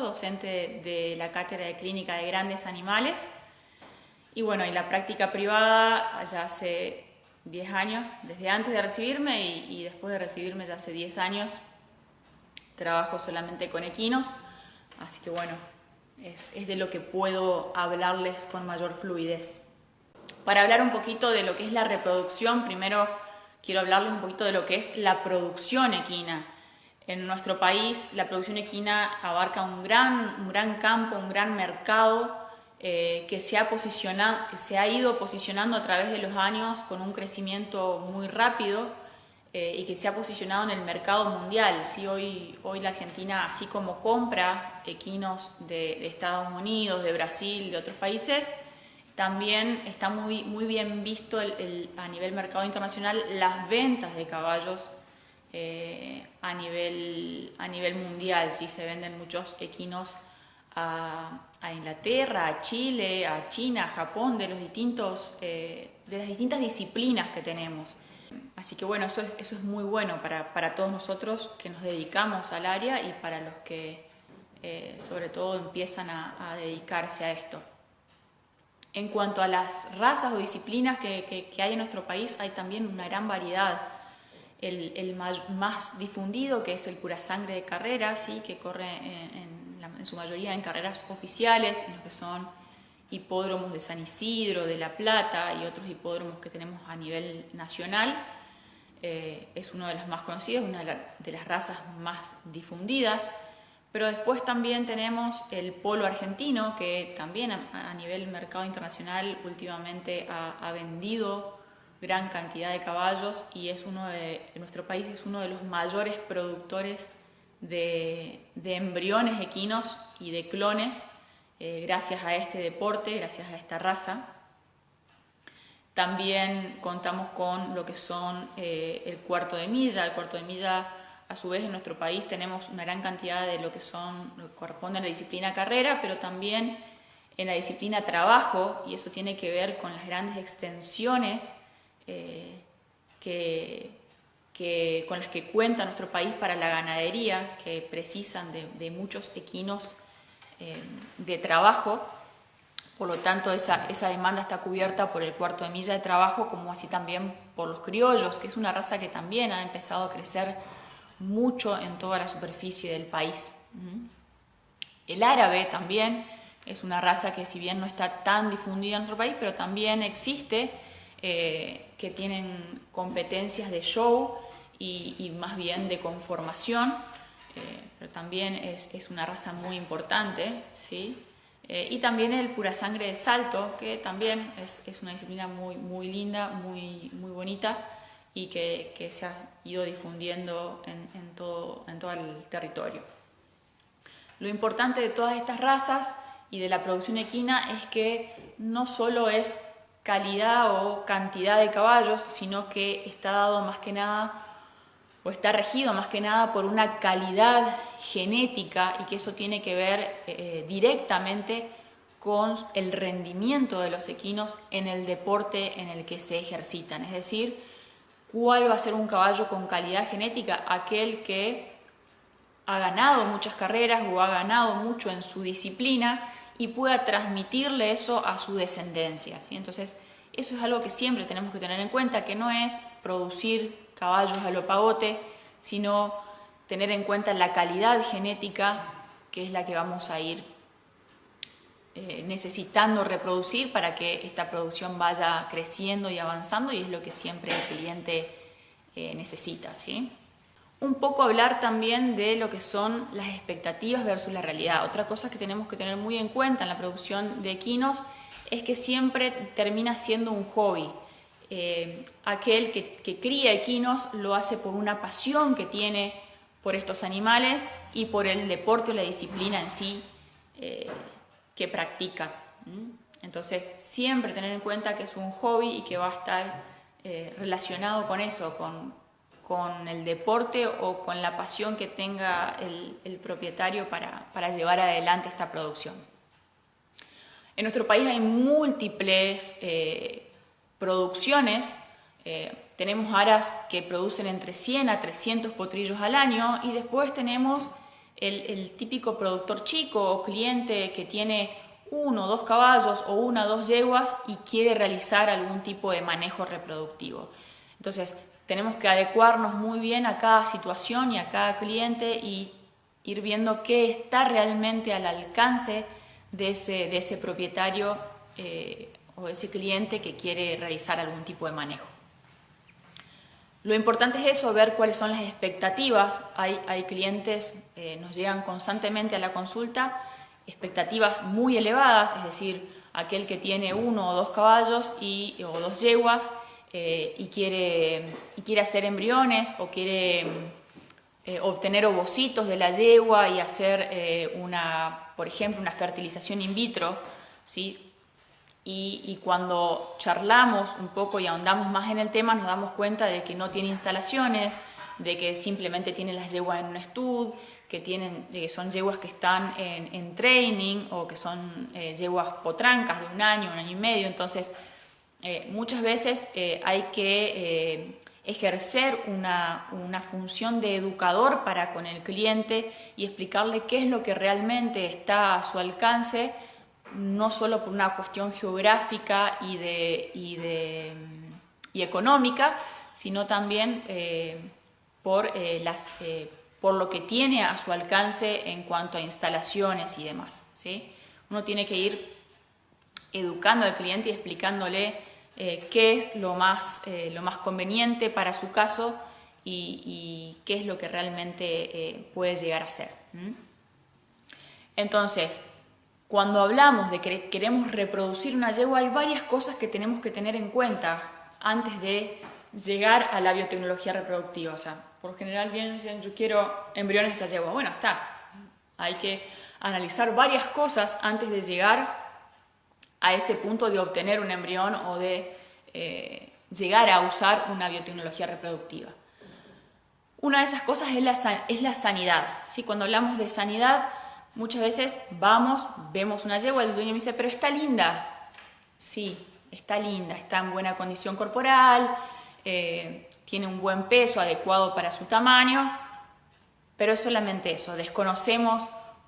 docente de la Cátedra de Clínica de Grandes Animales. Y bueno, y la práctica privada ya hace 10 años, desde antes de recibirme y después de recibirme ya hace 10 años, trabajo solamente con equinos, así que bueno, es de lo que puedo hablarles con mayor fluidez. Para hablar un poquito de lo que es la reproducción, primero quiero hablarles un poquito de lo que es la producción equina. En nuestro país la producción equina abarca un gran campo, un gran mercado que se ha ido posicionando a través de los años con un crecimiento muy rápido y que se ha posicionado en el mercado mundial. ¿Sí? Hoy la Argentina, así como compra equinos de Estados Unidos, de Brasil, de otros países, también está muy bien visto a nivel mercado internacional las ventas de caballos a nivel mundial. ¿Sí? Se venden muchos equinos a Inglaterra, a Chile, a China, a Japón, de las distintas disciplinas que tenemos. Así que bueno, eso es muy bueno para todos nosotros que nos dedicamos al área y para los que sobre todo empiezan a dedicarse a esto. En cuanto a las razas o disciplinas que hay en nuestro país, hay también una gran variedad. El más difundido, que es el pura sangre de carrera, ¿sí? Que corre en su mayoría en carreras oficiales, en los que son hipódromos de San Isidro, de La Plata y otros hipódromos que tenemos a nivel nacional. Es uno de los más conocidos, una de las razas más difundidas. Pero después también tenemos el polo argentino, que también a nivel mercado internacional últimamente ha vendido gran cantidad de caballos y en nuestro país es uno de los mayores productores de embriones equinos y de clones gracias a este deporte, gracias a esta raza. También contamos con lo que son el cuarto de milla. El cuarto de milla, a su vez, en nuestro país tenemos una gran cantidad de lo que corresponde a la disciplina carrera, pero también en la disciplina trabajo, y eso tiene que ver con las grandes extensiones con las que cuenta nuestro país para la ganadería, que precisan de muchos equinos de trabajo. Por lo tanto, esa demanda está cubierta por el cuarto de milla de trabajo, como así también por los criollos, que es una raza que también ha empezado a crecer mucho en toda la superficie del país. El árabe también es una raza que, si bien no está tan difundida en nuestro país, pero también existe, que tienen competencias de show y más bien de conformación, pero también es una raza muy importante, ¿sí? Y también el pura sangre de salto, que también es una disciplina muy linda, muy bonita y que se ha ido difundiendo en todo el territorio. Lo importante de todas estas razas y de la producción equina es que no solo es calidad o cantidad de caballos, sino que está dado más que nada, o está regido más que nada por una calidad genética, y que eso tiene que ver directamente con el rendimiento de los equinos en el deporte en el que se ejercitan. Es decir, ¿cuál va a ser un caballo con calidad genética? Aquel que ha ganado muchas carreras o ha ganado mucho en su disciplina y pueda transmitirle eso a su descendencia, ¿sí? Entonces, eso es algo que siempre tenemos que tener en cuenta, que no es producir caballos a lo pavote, sino tener en cuenta la calidad genética, que es la que vamos a ir necesitando reproducir para que esta producción vaya creciendo y avanzando, y es lo que siempre el cliente necesita, ¿sí? Un poco hablar también de lo que son las expectativas versus la realidad. Otra cosa que tenemos que tener muy en cuenta en la producción de equinos es que siempre termina siendo un hobby. Aquel que cría equinos lo hace por una pasión que tiene por estos animales y por el deporte o la disciplina en sí que practica. Entonces, siempre tener en cuenta que es un hobby y que va a estar relacionado con eso, con el deporte o con la pasión que tenga el propietario para llevar adelante esta producción. En nuestro país hay múltiples producciones. Tenemos aras que producen entre 100 a 300 potrillos al año, y después tenemos el típico productor chico o cliente que tiene 1 o 2 caballos o 1 o 2 yeguas y quiere realizar algún tipo de manejo reproductivo. Entonces, tenemos que adecuarnos muy bien a cada situación y a cada cliente y ir viendo qué está realmente al alcance de ese propietario o de ese cliente que quiere realizar algún tipo de manejo. Lo importante es eso, ver cuáles son las expectativas. Hay clientes, nos llegan constantemente a la consulta, expectativas muy elevadas, es decir, aquel que tiene 1 o 2 caballos o 2 yeguas y quiere hacer embriones o quiere obtener ovocitos de la yegua y hacer por ejemplo, una fertilización in vitro, ¿sí? Y cuando charlamos un poco y ahondamos más en el tema, nos damos cuenta de que no tiene instalaciones, de que simplemente tiene las yeguas en un estud, de que son yeguas que están en training o que son yeguas potrancas de 1 año, 1 año y medio. Entonces, muchas veces hay que ejercer una función de educador para con el cliente y explicarle qué es lo que realmente está a su alcance, no solo por una cuestión geográfica y económica, sino también por lo que tiene a su alcance en cuanto a instalaciones y demás, ¿sí? Uno tiene que ir educando al cliente y explicándole qué es lo más conveniente para su caso y qué es lo que realmente puede llegar a ser. Entonces, cuando hablamos de que queremos reproducir una yegua, hay varias cosas que tenemos que tener en cuenta antes de llegar a la biotecnología reproductiva. O sea, por general vienen y dicen, yo quiero embriones de esta yegua. Bueno, hay que analizar varias cosas antes de llegar a ese punto de obtener un embrión o de llegar a usar una biotecnología reproductiva. Una de esas cosas es la sanidad, ¿sí? Cuando hablamos de sanidad, muchas veces vemos una yegua, el dueño me dice, pero está linda. Sí, está linda, está en buena condición corporal, tiene un buen peso adecuado para su tamaño, pero es solamente eso. Desconocemos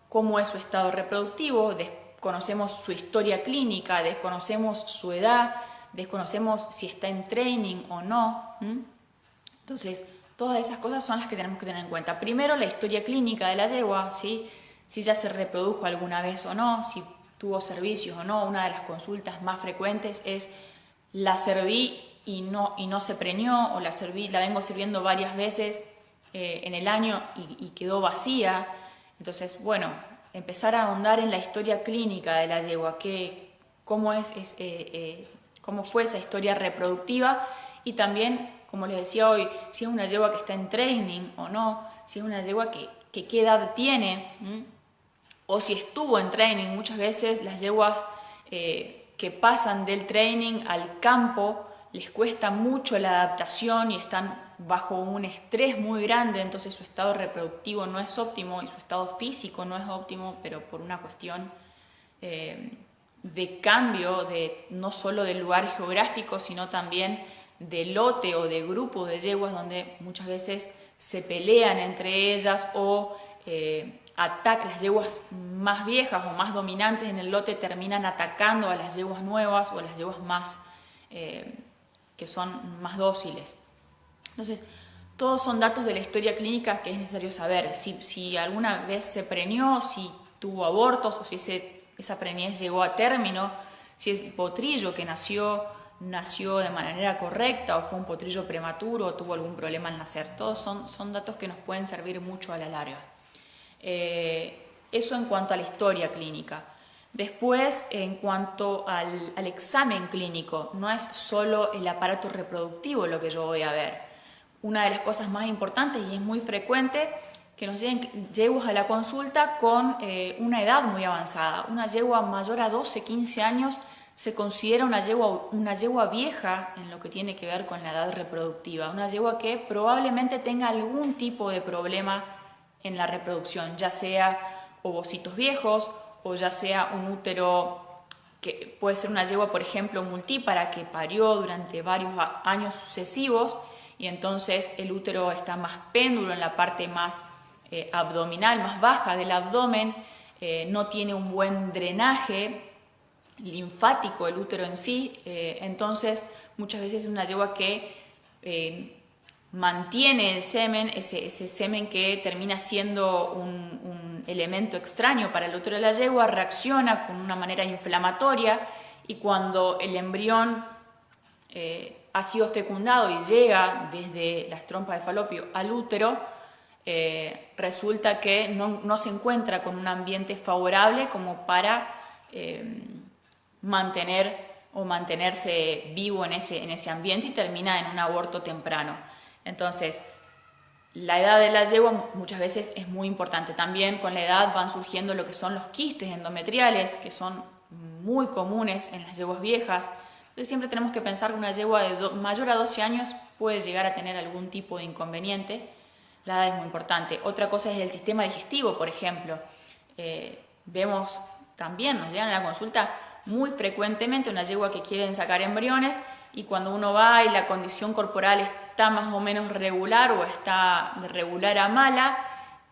cómo es su estado reproductivo, desconocemos su historia clínica, desconocemos su edad, desconocemos si está en training o no. Entonces, todas esas cosas son las que tenemos que tener en cuenta. Primero, la historia clínica de la yegua, ¿sí? Si ya se reprodujo alguna vez o no, si tuvo servicios o no. Una de las consultas más frecuentes es la serví y no se preñó, o la vengo sirviendo varias veces en el año y quedó vacía. Entonces, bueno, empezar a ahondar en la historia clínica de la yegua, cómo fue esa historia reproductiva y también, como les decía hoy, si es una yegua que está en training o no, si es una yegua que qué edad tiene, o si estuvo en training. Muchas veces las yeguas que pasan del training al campo les cuesta mucho la adaptación y están bajo un estrés muy grande, entonces su estado reproductivo no es óptimo y su estado físico no es óptimo, pero por una cuestión de cambio no solo del lugar geográfico, sino también de lote o de grupo de yeguas, donde muchas veces se pelean entre ellas o las yeguas más viejas o más dominantes en el lote terminan atacando a las yeguas nuevas o a las yeguas que son más dóciles. Entonces, todos son datos de la historia clínica que es necesario saber. Si alguna vez se preñó, si tuvo abortos o si esa preñez llegó a término, si es potrillo que nació de manera correcta o fue un potrillo prematuro o tuvo algún problema al nacer. Todos son datos que nos pueden servir mucho a la larga. Eso en cuanto a la historia clínica. Después, en cuanto al examen clínico, no es solo el aparato reproductivo lo que yo voy a ver. Una de las cosas más importantes, y es muy frecuente, que nos lleguen yeguas a la consulta con una edad muy avanzada. Una yegua mayor a 12, 15 años se considera una yegua vieja en lo que tiene que ver con la edad reproductiva. Una yegua que probablemente tenga algún tipo de problema en la reproducción, ya sea ovocitos viejos o ya sea un útero que puede ser una yegua, por ejemplo, multípara que parió durante varios años sucesivos y entonces el útero está más péndulo en la parte más abdominal, más baja del abdomen, no tiene un buen drenaje linfático el útero en sí, entonces muchas veces es una yegua que mantiene el semen, ese semen que termina siendo un elemento extraño para el útero de la yegua, reacciona con una manera inflamatoria y cuando el embrión ha sido fecundado y llega desde las trompas de falopio al útero, resulta que no se encuentra con un ambiente favorable como para mantenerse vivo en ese ambiente y termina en un aborto temprano. Entonces, la edad de la yegua muchas veces es muy importante. También con la edad van surgiendo lo que son los quistes endometriales, que son muy comunes en las yeguas viejas. Entonces siempre tenemos que pensar que una yegua mayor a 12 años puede llegar a tener algún tipo de inconveniente. La edad es muy importante. Otra cosa es el sistema digestivo, por ejemplo. Vemos también, nos llegan a la consulta muy frecuentemente una yegua que quieren sacar embriones y cuando uno va y la condición corporal está más o menos regular o está de regular a mala,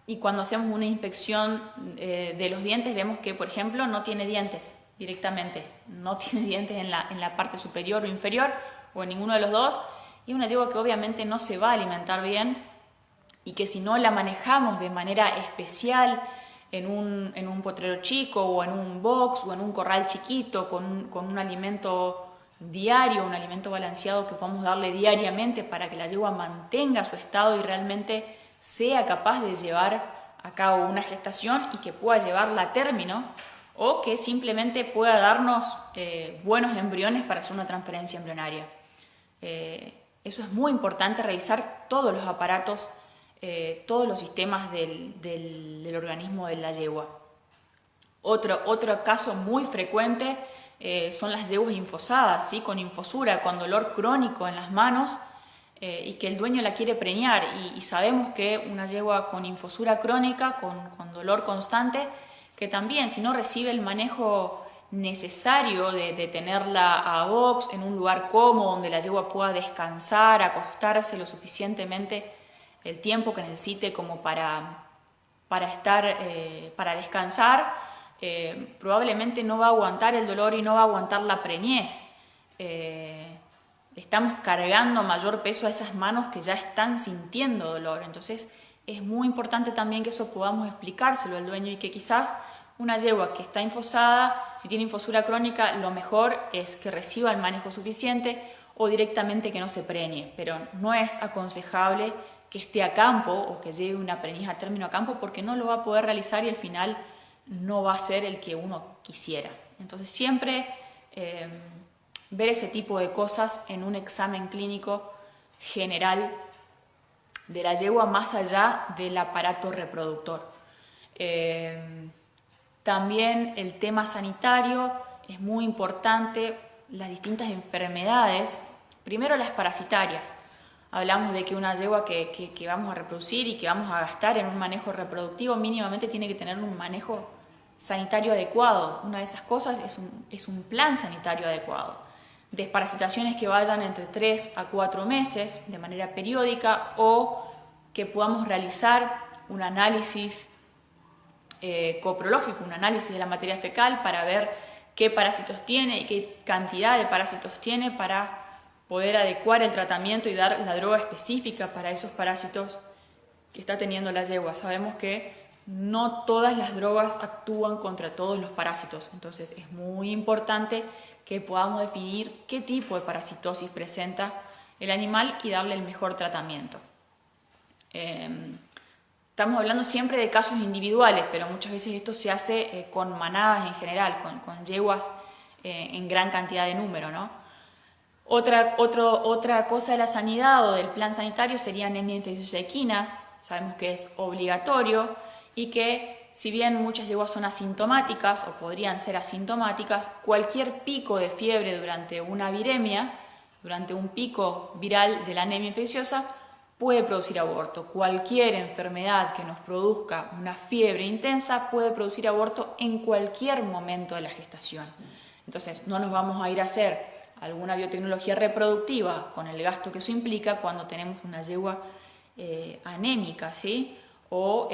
y cuando hacemos una inspección de los dientes vemos que, por ejemplo, no tiene dientes directamente, no tiene dientes en la parte superior o inferior o en ninguno de los dos, y una yegua que obviamente no se va a alimentar bien y que si no la manejamos de manera especial en un potrero chico o en un box o en un corral chiquito con un alimento diario, un alimento balanceado que podamos darle diariamente para que la yegua mantenga su estado y realmente sea capaz de llevar a cabo una gestación y que pueda llevarla a término, o que simplemente pueda darnos buenos embriones para hacer una transferencia embrionaria. Eso es muy importante, revisar todos los aparatos, todos los sistemas del organismo de la yegua. Otro caso muy frecuente son las yeguas infosadas, ¿sí? Con infosura, con dolor crónico en las manos y que el dueño la quiere preñar. Y sabemos que una yegua con infosura crónica, con dolor constante, que también si no recibe el manejo necesario de tenerla a box en un lugar cómodo donde la yegua pueda descansar, acostarse lo suficientemente el tiempo que necesite como para descansar, probablemente no va a aguantar el dolor y no va a aguantar la preñez. Estamos cargando mayor peso a esas manos que ya están sintiendo dolor. Entonces es muy importante también que eso podamos explicárselo al dueño y que quizás una yegua que está infosada, si tiene infosura crónica, lo mejor es que reciba el manejo suficiente o directamente que no se preñe, pero no es aconsejable que esté a campo o que lleve una preñez a término a campo porque no lo va a poder realizar y al final no va a ser el que uno quisiera. Entonces siempre ver ese tipo de cosas en un examen clínico general de la yegua más allá del aparato reproductor. También el tema sanitario es muy importante, las distintas enfermedades, primero las parasitarias. Hablamos de que una yegua que vamos a reproducir y que vamos a gastar en un manejo reproductivo mínimamente tiene que tener un manejo sanitario adecuado. Una de esas cosas es un plan sanitario adecuado. Desparasitaciones que vayan entre 3 a 4 meses de manera periódica o que podamos realizar un análisis coprológico, un análisis de la materia fecal para ver qué parásitos tiene y qué cantidad de parásitos tiene para poder adecuar el tratamiento y dar la droga específica para esos parásitos que está teniendo la yegua. Sabemos que no todas las drogas actúan contra todos los parásitos, entonces es muy importante que podamos definir qué tipo de parasitosis presenta el animal y darle el mejor tratamiento. Estamos hablando siempre de casos individuales, pero muchas veces esto se hace con manadas en general, con yeguas en gran cantidad de número, ¿no? Otra cosa de la sanidad o del plan sanitario sería anemia infecciosa equina. Sabemos que es obligatorio y que si bien muchas yeguas son asintomáticas o podrían ser asintomáticas, cualquier pico de fiebre durante una viremia, durante un pico viral de la anemia infecciosa, puede producir aborto. Cualquier enfermedad que nos produzca una fiebre intensa puede producir aborto en cualquier momento de la gestación. Entonces no nos vamos a ir a hacer alguna biotecnología reproductiva con el gasto que eso implica cuando tenemos una yegua anémica, ¿sí? o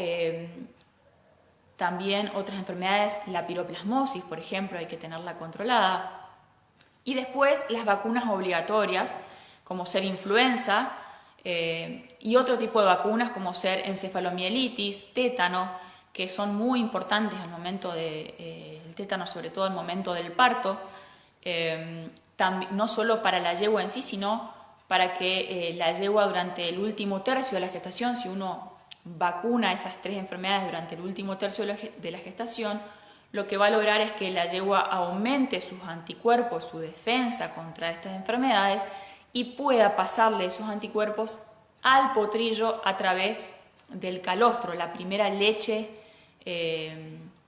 también otras enfermedades, la piroplasmosis, por ejemplo, hay que tenerla controlada. Y después las vacunas obligatorias, como ser influenza, y otro tipo de vacunas como ser encefalomielitis, tétano, que son muy importantes al momento el tétano sobre todo al momento del parto, no solo para la yegua en sí, sino para que la yegua durante el último tercio de la gestación, si uno vacuna esas 3 enfermedades durante el último tercio de la gestación, lo que va a lograr es que la yegua aumente sus anticuerpos, su defensa contra estas enfermedades y pueda pasarle esos anticuerpos al potrillo a través del calostro, la primera leche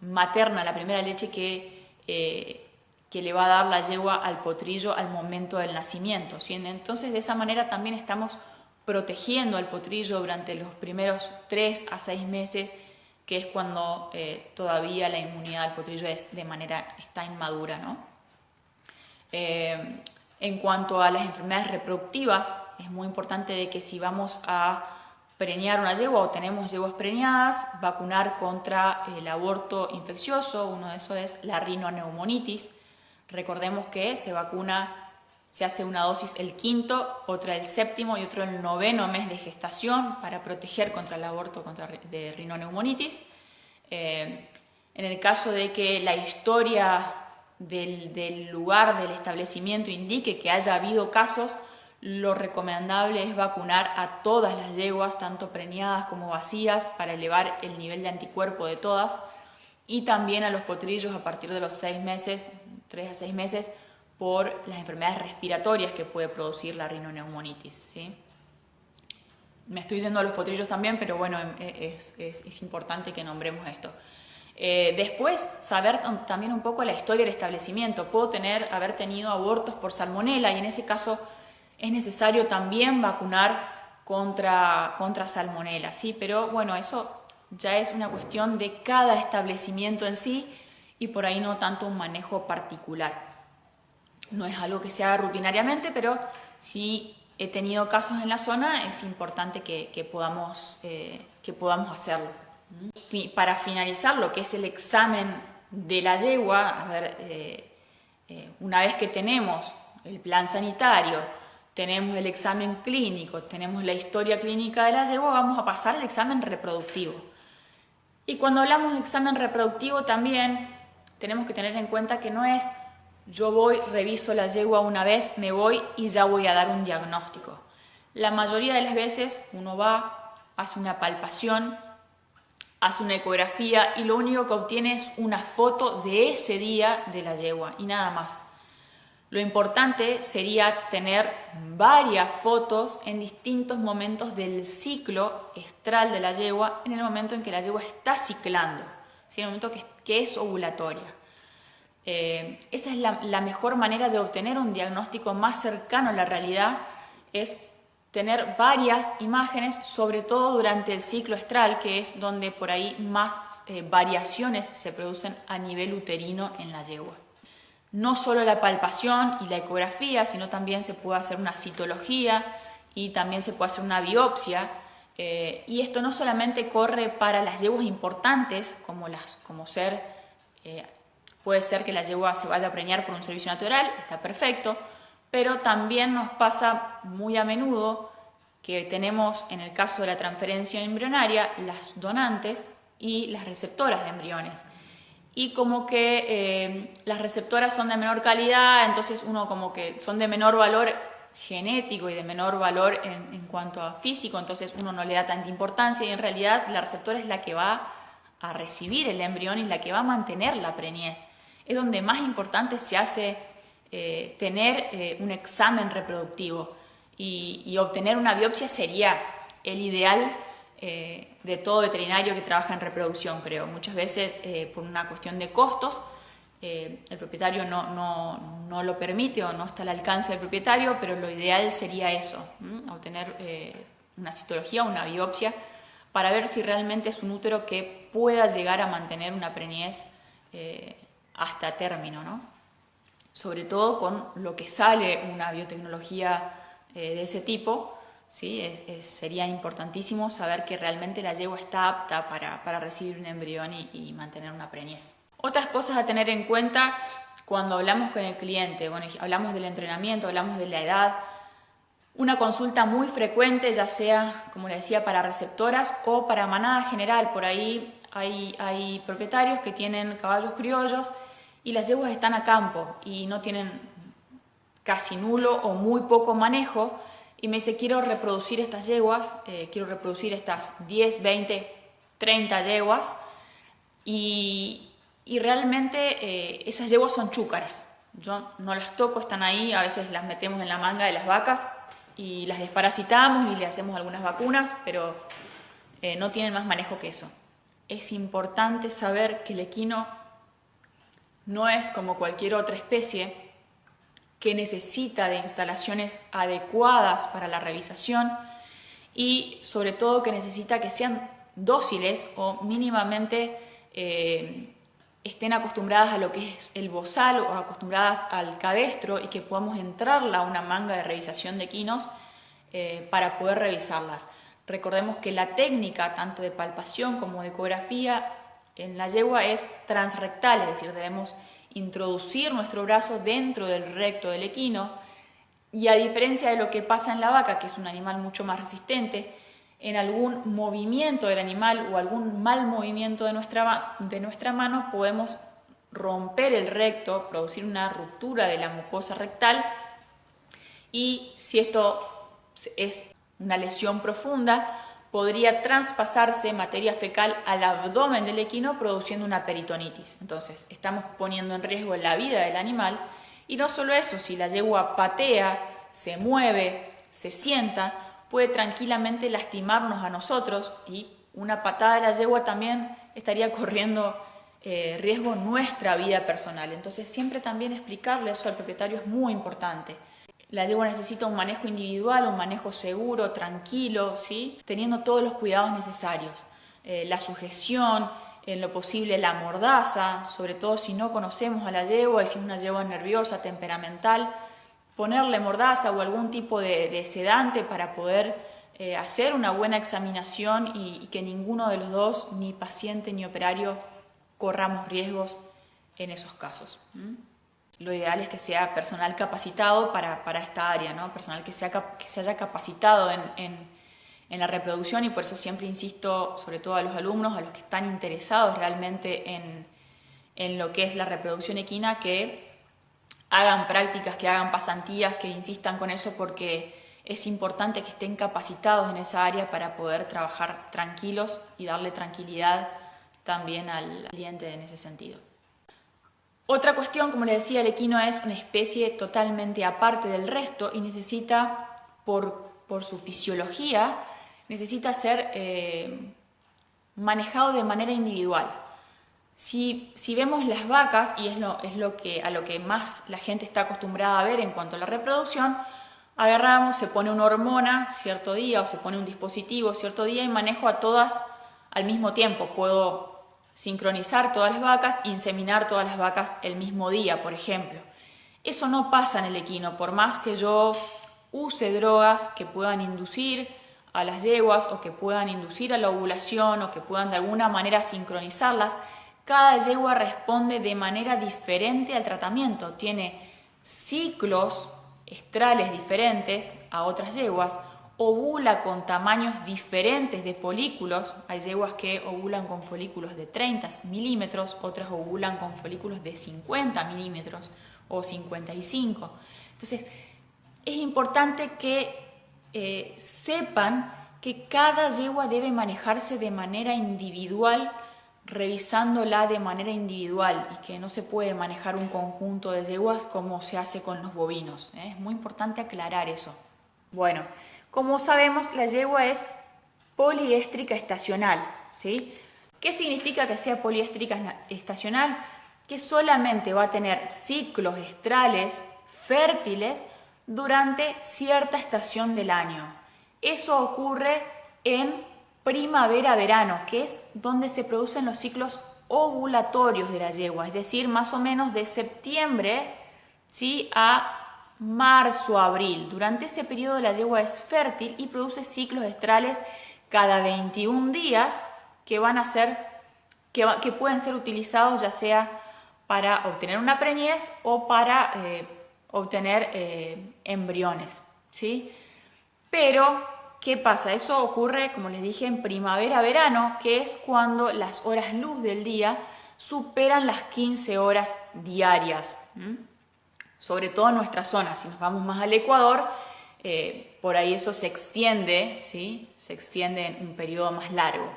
materna, la primera leche que le va a dar la yegua al potrillo al momento del nacimiento, ¿sí? Entonces de esa manera también estamos protegiendo al potrillo durante los primeros 3 a 6 meses, que es cuando todavía la inmunidad del potrillo está inmadura, ¿no? En cuanto a las enfermedades reproductivas, es muy importante de que si vamos a preñar una yegua o tenemos yeguas preñadas, vacunar contra el aborto infeccioso. Uno de esos es la rinoneumonitis. Recordemos que se hace una dosis el 5º, otra el 7º y otro el 9º mes de gestación para proteger contra el aborto de rinoneumonitis. En el caso de que la historia del lugar del establecimiento indique que haya habido casos, lo recomendable es vacunar a todas las yeguas, tanto preñadas como vacías, para elevar el nivel de anticuerpo de todas, y también a los potrillos a partir de los 6 meses, 3 a 6 meses, por las enfermedades respiratorias que puede producir la rinoneumonitis, ¿sí? Me estoy yendo a los potrillos también, pero bueno, es importante que nombremos esto. Después, saber también un poco la historia del establecimiento. Puedo haber tenido abortos por salmonela y en ese caso es necesario también vacunar contra salmonela, ¿sí? Pero bueno, eso ya es una cuestión de cada establecimiento en sí y por ahí no tanto un manejo particular. No es algo que se haga rutinariamente, pero si he tenido casos en la zona, es importante que podamos hacerlo. Para finalizar lo que es el examen de la yegua, una vez que tenemos el plan sanitario, tenemos el examen clínico, tenemos la historia clínica de la yegua, vamos a pasar al examen reproductivo. Y cuando hablamos de examen reproductivo también tenemos que tener en cuenta que no es yo voy, reviso la yegua una vez, me voy y ya voy a dar un diagnóstico. La mayoría de las veces uno va, hace una palpación, hace una ecografía y lo único que obtiene es una foto de ese día de la yegua y nada más. Lo importante sería tener varias fotos en distintos momentos del ciclo estral de la yegua, en el momento en que la yegua está ciclando, ¿sí? En el momento que es ovulatoria. Esa es la mejor manera de obtener un diagnóstico más cercano a la realidad, es tener varias imágenes, sobre todo durante el ciclo estral, que es donde por ahí más variaciones se producen a nivel uterino en la yegua. No solo la palpación y la ecografía, sino también se puede hacer una citología y también se puede hacer una biopsia. Y esto no solamente corre para las yeguas importantes, puede ser que la yegua se vaya a preñar por un servicio natural, está perfecto, pero también nos pasa muy a menudo que tenemos, en el caso de la transferencia embrionaria, las donantes y las receptoras de embriones. Y como que las receptoras son de menor calidad, entonces uno como que son de menor valor genético y de menor valor en cuanto a físico, entonces uno no le da tanta importancia y en realidad la receptora es la que va a recibir el embrión y la que va a mantener la preñez. Es donde más importante se hace tener un examen reproductivo y obtener una biopsia sería el ideal de todo veterinario que trabaja en reproducción, creo. Muchas veces por una cuestión de costos el propietario no lo permite o no está al alcance del propietario, pero lo ideal sería eso, obtener una citología, una biopsia, para ver si realmente es un útero que pueda llegar a mantener una preñez hasta término, ¿no? Sobre todo con lo que sale una biotecnología de ese tipo, ¿sí? Sería importantísimo saber que realmente la yegua está apta para recibir un embrión y mantener una preñez. Otras cosas a tener en cuenta cuando hablamos con el cliente, bueno, hablamos del entrenamiento, hablamos de la edad. Una consulta muy frecuente, ya sea, como le decía, para receptoras o para manada general. Por ahí hay propietarios que tienen caballos criollos y las yeguas están a campo y no tienen casi nulo o muy poco manejo. Y me dice, quiero reproducir estas yeguas, quiero reproducir estas 10, 20, 30 yeguas. Y realmente esas yeguas son chúcaras. Yo no las toco, están ahí, a veces las metemos en la manga de las vacas y las desparasitamos y le hacemos algunas vacunas, pero no tienen más manejo que eso. Es importante saber que el equino no es como cualquier otra especie que necesita de instalaciones adecuadas para la revisación y sobre todo que necesita que sean dóciles o mínimamente estén acostumbradas a lo que es el bozal o acostumbradas al cabestro y que podamos entrarla a una manga de revisación de equinos para poder revisarlas. Recordemos que la técnica tanto de palpación como de ecografía en la yegua es transrectal, es decir, debemos introducir nuestro brazo dentro del recto del equino y a diferencia de lo que pasa en la vaca, que es un animal mucho más resistente, en algún movimiento del animal o algún mal movimiento de nuestra mano podemos romper el recto, producir una ruptura de la mucosa rectal y si esto es una lesión profunda, podría traspasarse materia fecal al abdomen del equino produciendo una peritonitis. Entonces, estamos poniendo en riesgo la vida del animal y no solo eso, si la yegua patea, se mueve, se sienta, puede tranquilamente lastimarnos a nosotros y una patada de la yegua también estaría corriendo riesgo nuestra vida personal. Entonces, siempre también explicarle eso al propietario es muy importante. La yegua necesita un manejo individual, un manejo seguro, tranquilo, ¿sí? Teniendo todos los cuidados necesarios. La sujeción, en lo posible la mordaza, sobre todo si no conocemos a la yegua y si es una yegua nerviosa, temperamental, ponerle mordaza o algún tipo de sedante para poder hacer una buena examinación y que ninguno de los dos, ni paciente ni operario, corramos riesgos en esos casos. Lo ideal es que sea personal capacitado para esta área, ¿no? Personal que se haya capacitado en la reproducción y por eso siempre insisto, sobre todo a los alumnos, a los que están interesados realmente en lo que es la reproducción equina, que hagan prácticas, que hagan pasantías, que insistan con eso porque es importante que estén capacitados en esa área para poder trabajar tranquilos y darle tranquilidad también al cliente en ese sentido. Otra cuestión, como les decía, el equino es una especie totalmente aparte del resto y necesita, por su fisiología, necesita ser manejado de manera individual. Si vemos las vacas, y es a lo que más la gente está acostumbrada a ver en cuanto a la reproducción, agarramos, se pone una hormona cierto día o se pone un dispositivo cierto día y manejo a todas al mismo tiempo. Puedo sincronizar todas las vacas, inseminar todas las vacas el mismo día, por ejemplo. Eso no pasa en el equino, por más que yo use drogas que puedan inducir a las yeguas o que puedan inducir a la ovulación o que puedan de alguna manera sincronizarlas, cada yegua responde de manera diferente al tratamiento, tiene ciclos estrales diferentes a otras yeguas, ovula con tamaños diferentes de folículos. Hay yeguas que ovulan con folículos de 30 milímetros, otras ovulan con folículos de 50 milímetros o 55. Entonces, es importante que sepan que cada yegua debe manejarse de manera individual, revisándola de manera individual y que no se puede manejar un conjunto de yeguas como se hace con los bovinos. Es muy importante aclarar eso. Bueno, como sabemos, la yegua es poliéstrica estacional, ¿sí? ¿Qué significa que sea poliéstrica estacional? Que solamente va a tener ciclos estrales fértiles durante cierta estación del año. Eso ocurre en primavera-verano, que es donde se producen los ciclos ovulatorios de la yegua, es decir, más o menos de septiembre, ¿sí?, a marzo, abril. Durante ese periodo la yegua es fértil y produce ciclos estrales cada 21 días que van a ser, que pueden ser utilizados ya sea para obtener una preñez o para obtener embriones, ¿sí? Pero, ¿qué pasa? Eso ocurre, como les dije, en primavera-verano, que es cuando las horas luz del día superan las 15 horas diarias. Sobre todo en nuestra zona. Si nos vamos más al Ecuador, por ahí eso se extiende, ¿sí? Se extiende en un periodo más largo.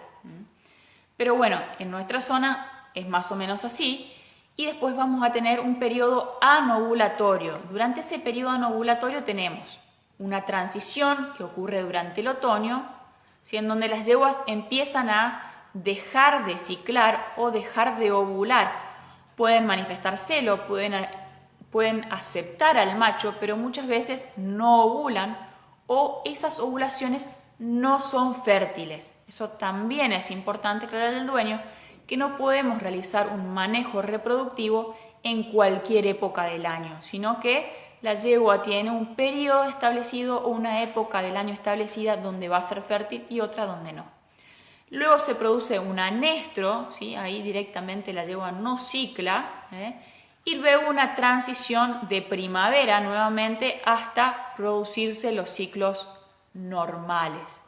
Pero bueno, en nuestra zona es más o menos así. Y después vamos a tener un periodo anovulatorio. Durante ese periodo anovulatorio tenemos una transición que ocurre durante el otoño, ¿sí? En donde las yeguas empiezan a dejar de ciclar o dejar de ovular. Pueden manifestar celo, pueden aceptar al macho, pero muchas veces no ovulan o esas ovulaciones no son fértiles. Eso también es importante aclarar al dueño, que no podemos realizar un manejo reproductivo en cualquier época del año, sino que la yegua tiene un periodo establecido o una época del año establecida donde va a ser fértil y otra donde no. Luego se produce un anestro, ¿sí? Ahí directamente la yegua no cicla, y luego una transición de primavera nuevamente hasta producirse los ciclos normales.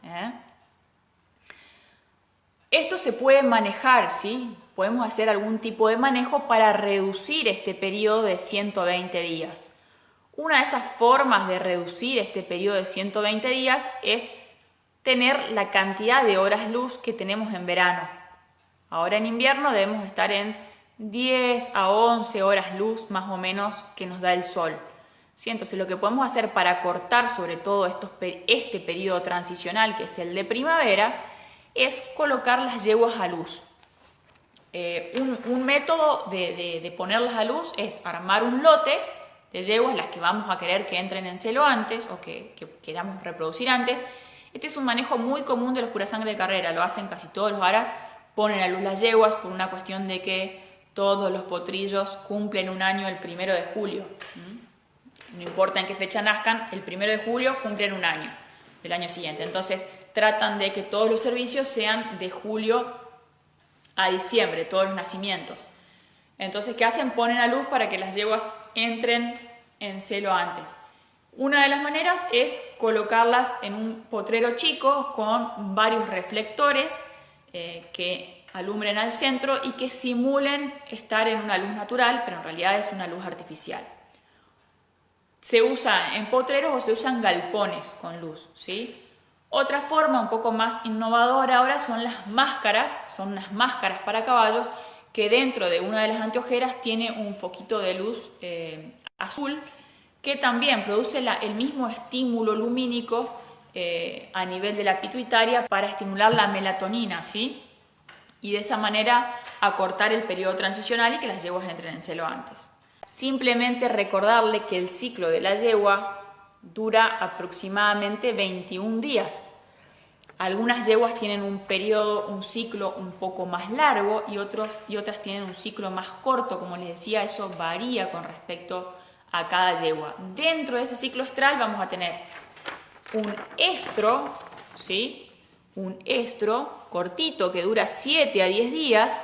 Esto se puede manejar, ¿sí? Podemos hacer algún tipo de manejo para reducir este periodo de 120 días. Una de esas formas de reducir este periodo de 120 días es tener la cantidad de horas luz que tenemos en verano. Ahora en invierno debemos estar en 10 a 11 horas luz más o menos que nos da el sol. ¿Sí? Entonces lo que podemos hacer para cortar sobre todo este periodo transicional, que es el de primavera, es colocar las yeguas a luz. Un método de ponerlas a luz es armar un lote de yeguas, las que vamos a querer que entren en celo antes o que queramos reproducir antes. Este es un manejo muy común de los purasangre de carrera, lo hacen casi todos los aras, ponen a luz las yeguas por una cuestión de que todos los potrillos cumplen un año el 1 de julio. No importa en qué fecha nazcan, el 1 de julio cumplen un año del año siguiente. Entonces tratan de que todos los servicios sean de julio a diciembre, todos los nacimientos. Entonces, ¿qué hacen? Ponen a luz para que las yeguas entren en celo antes. Una de las maneras es colocarlas en un potrero chico con varios reflectores que alumbren al centro y que simulen estar en una luz natural, pero en realidad es una luz artificial. Se usa en potreros o se usan galpones con luz, ¿sí? Otra forma un poco más innovadora ahora son unas máscaras para caballos que dentro de una de las anteojeras tiene un foquito de luz azul que también produce el mismo estímulo lumínico a nivel de la pituitaria para estimular la melatonina, ¿sí? Y de esa manera acortar el periodo transicional y que las yeguas entren en celo antes. Simplemente recordarle que el ciclo de la yegua dura aproximadamente 21 días. Algunas yeguas tienen un ciclo un poco más largo y otras tienen un ciclo más corto. Como les decía, eso varía con respecto a cada yegua. Dentro de ese ciclo estral vamos a tener un estro, ¿sí? Un estro cortito que dura 7 a 10 días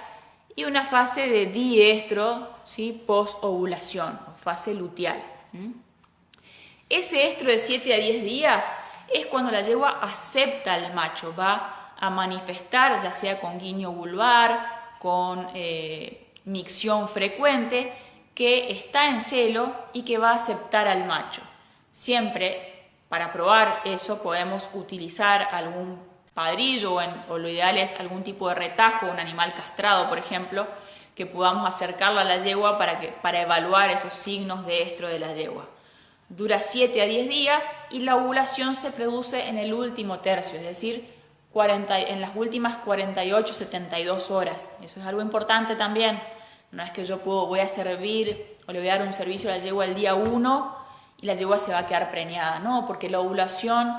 y una fase de diestro, ¿sí? Post-ovulación, fase luteal. Ese estro de 7 a 10 días es cuando la yegua acepta al macho, va a manifestar, ya sea con guiño vulvar, con micción frecuente, que está en celo y que va a aceptar al macho. Siempre, para probar eso, podemos utilizar algún padrillo o lo ideal es algún tipo de retajo, un animal castrado, por ejemplo, que podamos acercarlo a la yegua para evaluar esos signos de estro de la yegua. Dura 7 a 10 días y la ovulación se produce en el último tercio, es decir, en las últimas 48-72 horas. Eso es algo importante también. No es que yo voy a servir o le voy a dar un servicio a la yegua el día 1 y la yegua se va a quedar preñada. No, porque la ovulación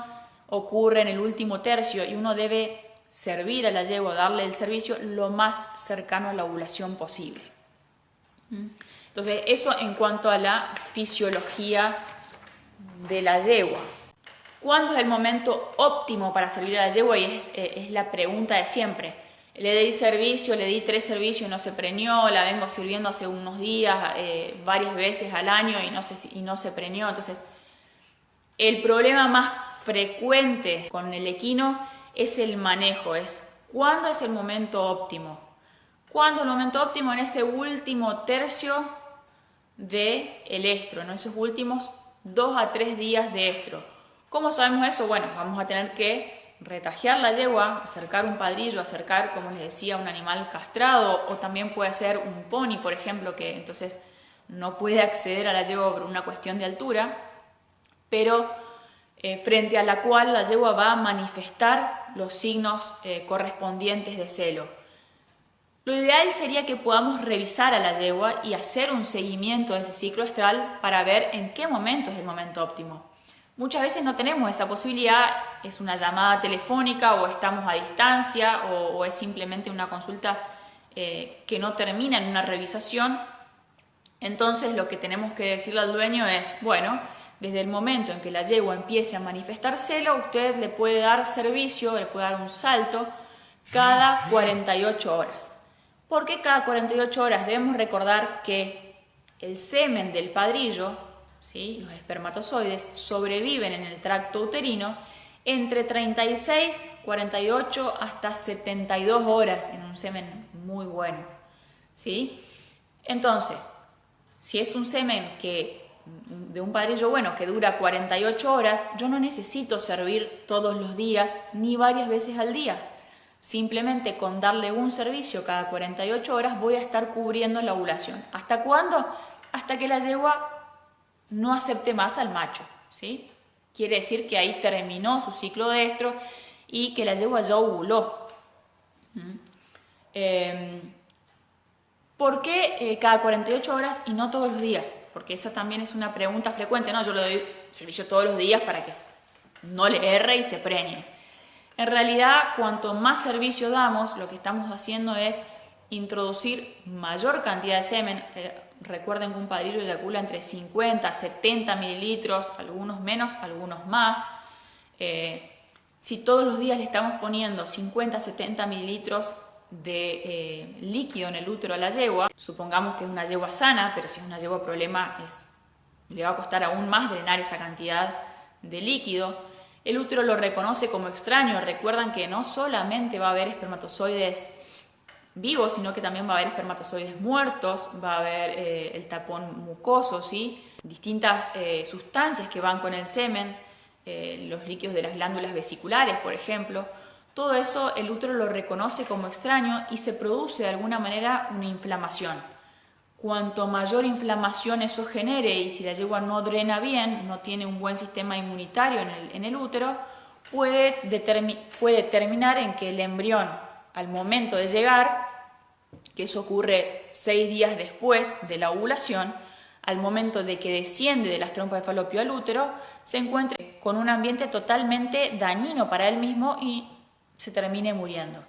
ocurre en el último tercio y uno debe servir a la yegua, darle el servicio lo más cercano a la ovulación posible. Entonces, eso en cuanto a la fisiología de la yegua. ¿Cuándo es el momento óptimo para servir a la yegua? Y es la pregunta de siempre. Le di servicio, le di 3 servicios y no se preñó, la vengo sirviendo hace unos días, varias veces al año y no se preñó. Entonces, el problema más frecuente con el equino es el manejo, es ¿cuándo es el momento óptimo? ¿Cuándo es el momento óptimo? En ese último tercio del estro, en esos últimos 2 a 3 días de estro. ¿Cómo sabemos eso? Bueno, vamos a tener que retajear la yegua, acercar un padrillo, acercar, como les decía, un animal castrado, o también puede ser un pony, por ejemplo, que entonces no puede acceder a la yegua por una cuestión de altura, pero frente a la cual la yegua va a manifestar los signos correspondientes de celo. Lo ideal sería que podamos revisar a la yegua y hacer un seguimiento de ese ciclo estral para ver en qué momento es el momento óptimo. Muchas veces no tenemos esa posibilidad, es una llamada telefónica o estamos a distancia o es simplemente una consulta que no termina en una revisación. Entonces lo que tenemos que decirle al dueño es, bueno, desde el momento en que la yegua empiece a manifestar celo, usted le puede dar servicio, le puede dar un salto cada 48 horas. ¿Por qué cada 48 horas? Debemos recordar que el semen del padrillo, ¿sí?, los espermatozoides, sobreviven en el tracto uterino entre 36, 48 hasta 72 horas en un semen muy bueno, ¿sí? Entonces, si es un semen de un padrillo bueno que dura 48 horas, yo no necesito servir todos los días ni varias veces al día. Simplemente con darle un servicio cada 48 horas voy a estar cubriendo la ovulación. ¿Hasta cuándo? Hasta que la yegua no acepte más al macho, ¿sí? Quiere decir que ahí terminó su ciclo de estro y que la yegua ya ovuló. ¿Por qué cada 48 horas y no todos los días? Porque esa también es una pregunta frecuente, ¿no? Yo le doy servicio todos los días para que no le erre y se preñe. En realidad, cuanto más servicio damos, lo que estamos haciendo es introducir mayor cantidad de semen. Recuerden que un padrillo eyacula entre 50 a 70 mililitros, algunos menos, algunos más. Si todos los días le estamos poniendo 50 a 70 mililitros de líquido en el útero a la yegua, supongamos que es una yegua sana, pero si es una yegua problema, le va a costar aún más drenar esa cantidad de líquido. El útero lo reconoce como extraño. Recuerdan que no solamente va a haber espermatozoides vivos, sino que también va a haber espermatozoides muertos, va a haber el tapón mucoso, ¿sí? Distintas sustancias que van con el semen, los líquidos de las glándulas vesiculares, por ejemplo. Todo eso el útero lo reconoce como extraño y se produce de alguna manera una inflamación. Cuanto mayor inflamación eso genere, y si la yegua no drena bien, no tiene un buen sistema inmunitario en el útero, puede terminar en que el embrión, al momento de llegar, que eso ocurre 6 días después de la ovulación, al momento de que desciende de las trompas de falopio al útero, se encuentre con un ambiente totalmente dañino para él mismo y se termine muriendo.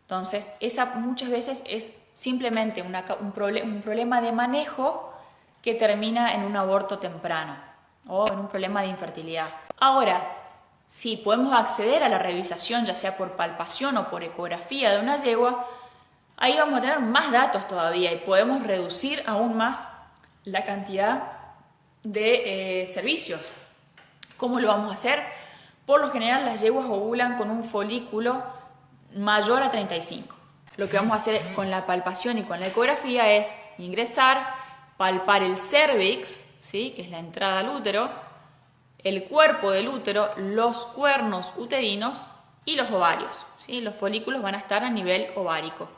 Entonces, esa muchas veces es simplemente un problema de manejo que termina en un aborto temprano o en un problema de infertilidad. Ahora, si podemos acceder a la revisación, ya sea por palpación o por ecografía de una yegua, ahí vamos a tener más datos todavía y podemos reducir aún más la cantidad de servicios. ¿Cómo lo vamos a hacer? Por lo general las yeguas ovulan con un folículo mayor a 35. Lo que vamos a hacer con la palpación y con la ecografía es ingresar, palpar el cérvix, ¿sí?, que es la entrada al útero, el cuerpo del útero, los cuernos uterinos y los ovarios, ¿sí? Los folículos van a estar a nivel ovárico.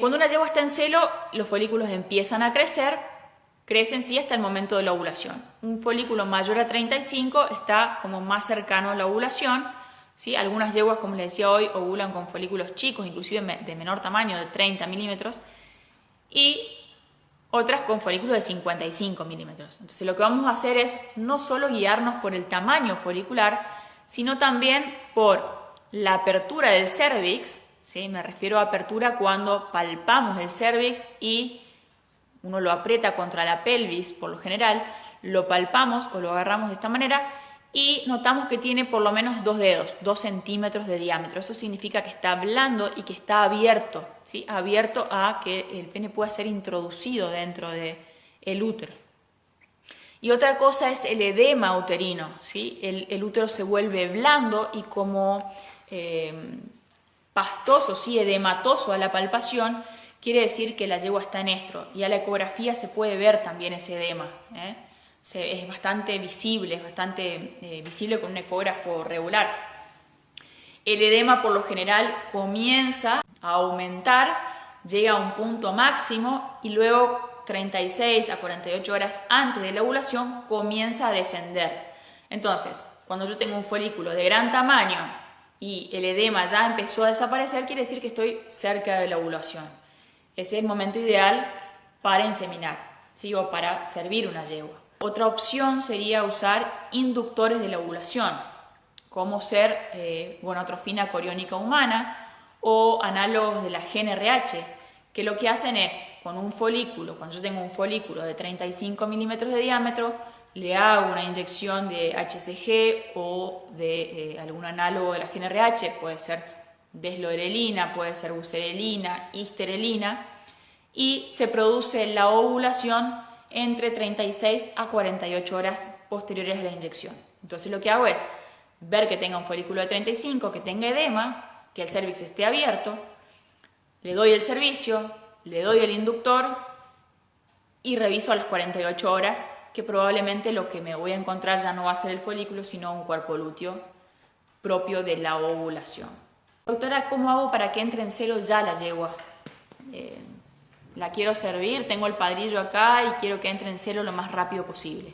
Cuando una yegua está en celo, los folículos empiezan a crecen sí hasta el momento de la ovulación. Un folículo mayor a 35 está como más cercano a la ovulación, ¿sí? Algunas yeguas, como les decía hoy, ovulan con folículos chicos, inclusive de menor tamaño, de 30 milímetros, y otras con folículos de 55 milímetros. Entonces lo que vamos a hacer es no solo guiarnos por el tamaño folicular, sino también por la apertura del cérvix, ¿sí? Me refiero a apertura cuando palpamos el cérvix y uno lo aprieta contra la pelvis, por lo general, lo palpamos o lo agarramos de esta manera y notamos que tiene por lo menos 2 dedos, 2 centímetros de diámetro. Eso significa que está blando y que está abierto, ¿sí? Abierto a que el pene pueda ser introducido dentro del útero. Y otra cosa es el edema uterino, ¿sí? El útero se vuelve blando y como pastoso, ¿sí? Edematoso a la palpación, quiere decir que la yegua está en estro. Y a la ecografía se puede ver también ese edema, es bastante visible, visible con un ecógrafo regular. El edema por lo general comienza a aumentar, llega a un punto máximo y luego 36 a 48 horas antes de la ovulación comienza a descender. Entonces, cuando yo tengo un folículo de gran tamaño y el edema ya empezó a desaparecer, quiere decir que estoy cerca de la ovulación. Ese es el momento ideal para inseminar, ¿sí? O para servir una yegua. Otra opción sería usar inductores de la ovulación, como ser gonatrofina coriónica humana o análogos de la GnRH, que lo que hacen es, con un folículo, cuando yo tengo un folículo de 35 milímetros de diámetro, le hago una inyección de HCG o de algún análogo de la GnRH, puede ser desloerelina, puede ser buserelina, histerelina, y se produce la ovulación entre 36 a 48 horas posteriores a la inyección. Entonces lo que hago es ver que tenga un folículo de 35, que tenga edema, que el cérvix esté abierto, le doy el servicio, le doy el inductor y reviso a las 48 horas que probablemente lo que me voy a encontrar ya no va a ser el folículo, sino un cuerpo lúteo propio de la ovulación. Doctora, ¿cómo hago para que entre en celo ya la yegua? La quiero servir, tengo el padrillo acá y quiero que entre en celo lo más rápido posible.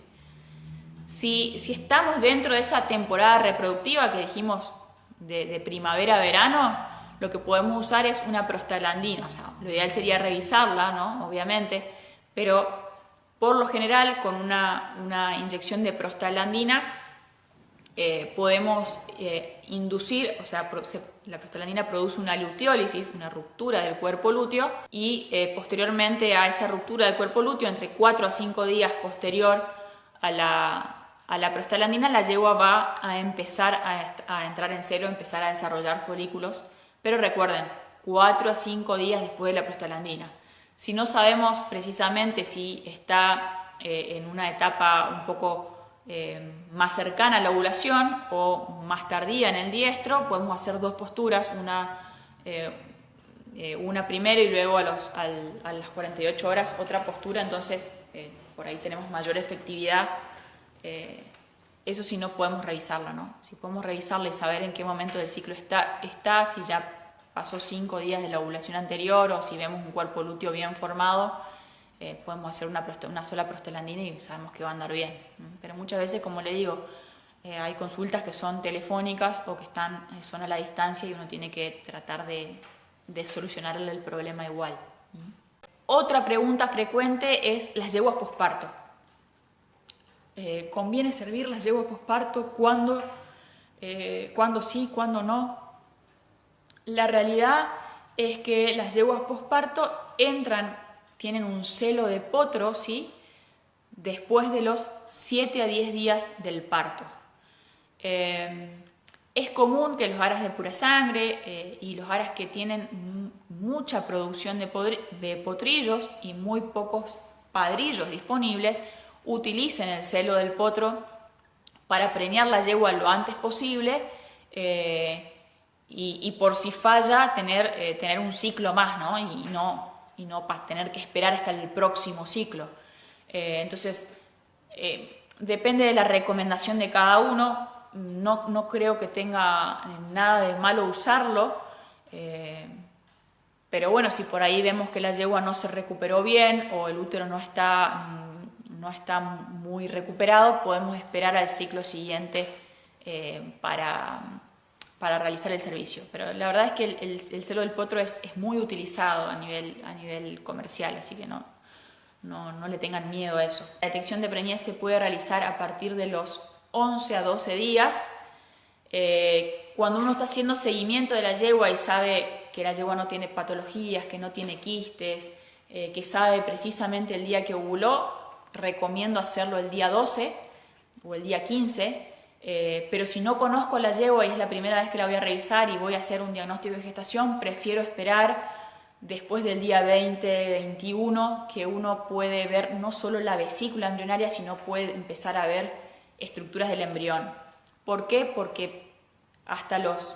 Si estamos dentro de esa temporada reproductiva que dijimos de primavera a verano, lo que podemos usar es una prostaglandina. O sea, lo ideal sería revisarla, ¿no? Obviamente, pero por lo general con una inyección de prostaglandina podemos inducir, o sea, la prostaglandina produce una luteólisis, una ruptura del cuerpo lúteo y posteriormente a esa ruptura del cuerpo lúteo, entre 4 a 5 días posterior a la prostaglandina, la yegua va a empezar a entrar en celo, empezar a desarrollar folículos, pero recuerden, 4 a 5 días después de la prostaglandina. Si no sabemos precisamente si está en una etapa un poco más cercana a la ovulación o más tardía en el diestro, podemos hacer 2 posturas, una primero y luego a las 48 horas otra postura, entonces por ahí tenemos mayor efectividad. Eso sí no podemos revisarla, ¿no? Si podemos revisarla y saber en qué momento del ciclo está, si ya pasó 5 días de la ovulación anterior o si vemos un cuerpo lúteo bien formado, podemos hacer una sola prostaglandina y sabemos que va a andar bien. Pero muchas veces, como le digo, hay consultas que son telefónicas o que son a la distancia y uno tiene que tratar de solucionarle el problema igual. Otra pregunta frecuente es las yeguas posparto. ¿Conviene servir las yeguas posparto? ¿Cuándo sí, cuándo no? La realidad es que las yeguas posparto tienen un celo de potro, ¿sí? Después de los 7 a 10 días del parto. Es común que los aras de pura sangre y los aras que tienen mucha producción de potrillos y muy pocos padrillos disponibles utilicen el celo del potro para preñar la yegua lo antes posible y por si falla tener un ciclo más, ¿no? Y no tener que esperar hasta el próximo ciclo. Entonces, depende de la recomendación de cada uno. No creo que tenga nada de malo usarlo, pero bueno, si por ahí vemos que la yegua no se recuperó bien o el útero no está muy recuperado, podemos esperar al ciclo siguiente para realizar el servicio. Pero la verdad es que el celo del potro es muy utilizado a nivel comercial, así que no le tengan miedo a eso. La detección de preñez se puede realizar a partir de los 11 a 12 días. Cuando uno está haciendo seguimiento de la yegua y sabe que la yegua no tiene patologías, que no tiene quistes, que sabe precisamente el día que ovuló, recomiendo hacerlo el día 12 o el día 15, pero si no conozco la yegua y es la primera vez que la voy a revisar y voy a hacer un diagnóstico de gestación, prefiero esperar después del día 20, 21, que uno puede ver no solo la vesícula embrionaria, sino puede empezar a ver estructuras del embrión. ¿Por qué? Porque hasta los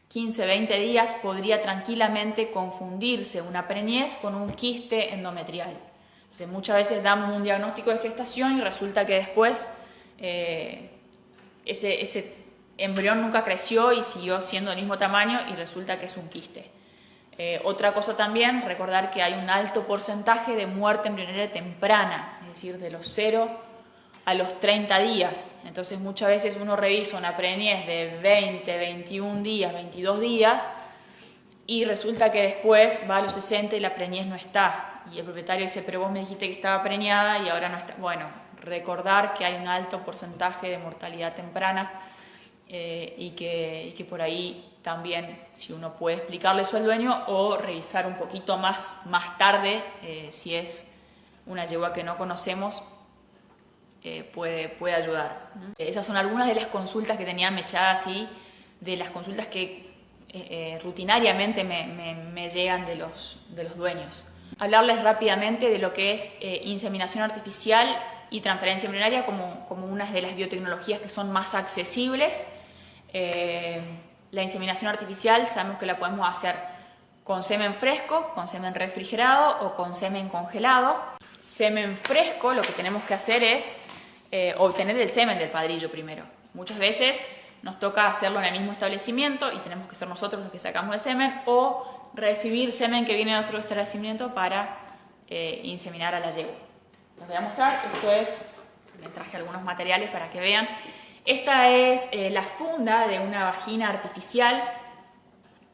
15, 20 días podría tranquilamente confundirse una preñez con un quiste endometrial. Entonces, muchas veces damos un diagnóstico de gestación y resulta que después ese embrión nunca creció y siguió siendo del mismo tamaño y resulta que es un quiste. Otra cosa también, recordar que hay un alto porcentaje de muerte embrionaria temprana, es decir, de los 0 a los 30 días. Entonces muchas veces uno revisa una preñez de 20, 21 días, 22 días y resulta que después va a los 60 y la preñez no está. Y el propietario dice, pero vos me dijiste que estaba preñada y ahora no está. Bueno, recordar que hay un alto porcentaje de mortalidad temprana y que por ahí también, si uno puede explicarle eso al dueño o revisar un poquito más tarde, si es una yegua que no conocemos, puede ayudar. Esas son algunas de las consultas que tenía mechadas así, de las consultas que rutinariamente me llegan de los dueños. Hablarles rápidamente de lo que es inseminación artificial y transferencia embrionaria como unas de las biotecnologías que son más accesibles. La inseminación artificial sabemos que la podemos hacer con semen fresco, con semen refrigerado o con semen congelado. Semen fresco, lo que tenemos que hacer es obtener el semen del padrillo primero. Muchas veces nos toca hacerlo en el mismo establecimiento y tenemos que ser nosotros los que sacamos el semen o recibir semen que viene de otro establecimiento para inseminar a la yegua. Les voy a mostrar, les traje algunos materiales para que vean. Esta es la funda de una vagina artificial,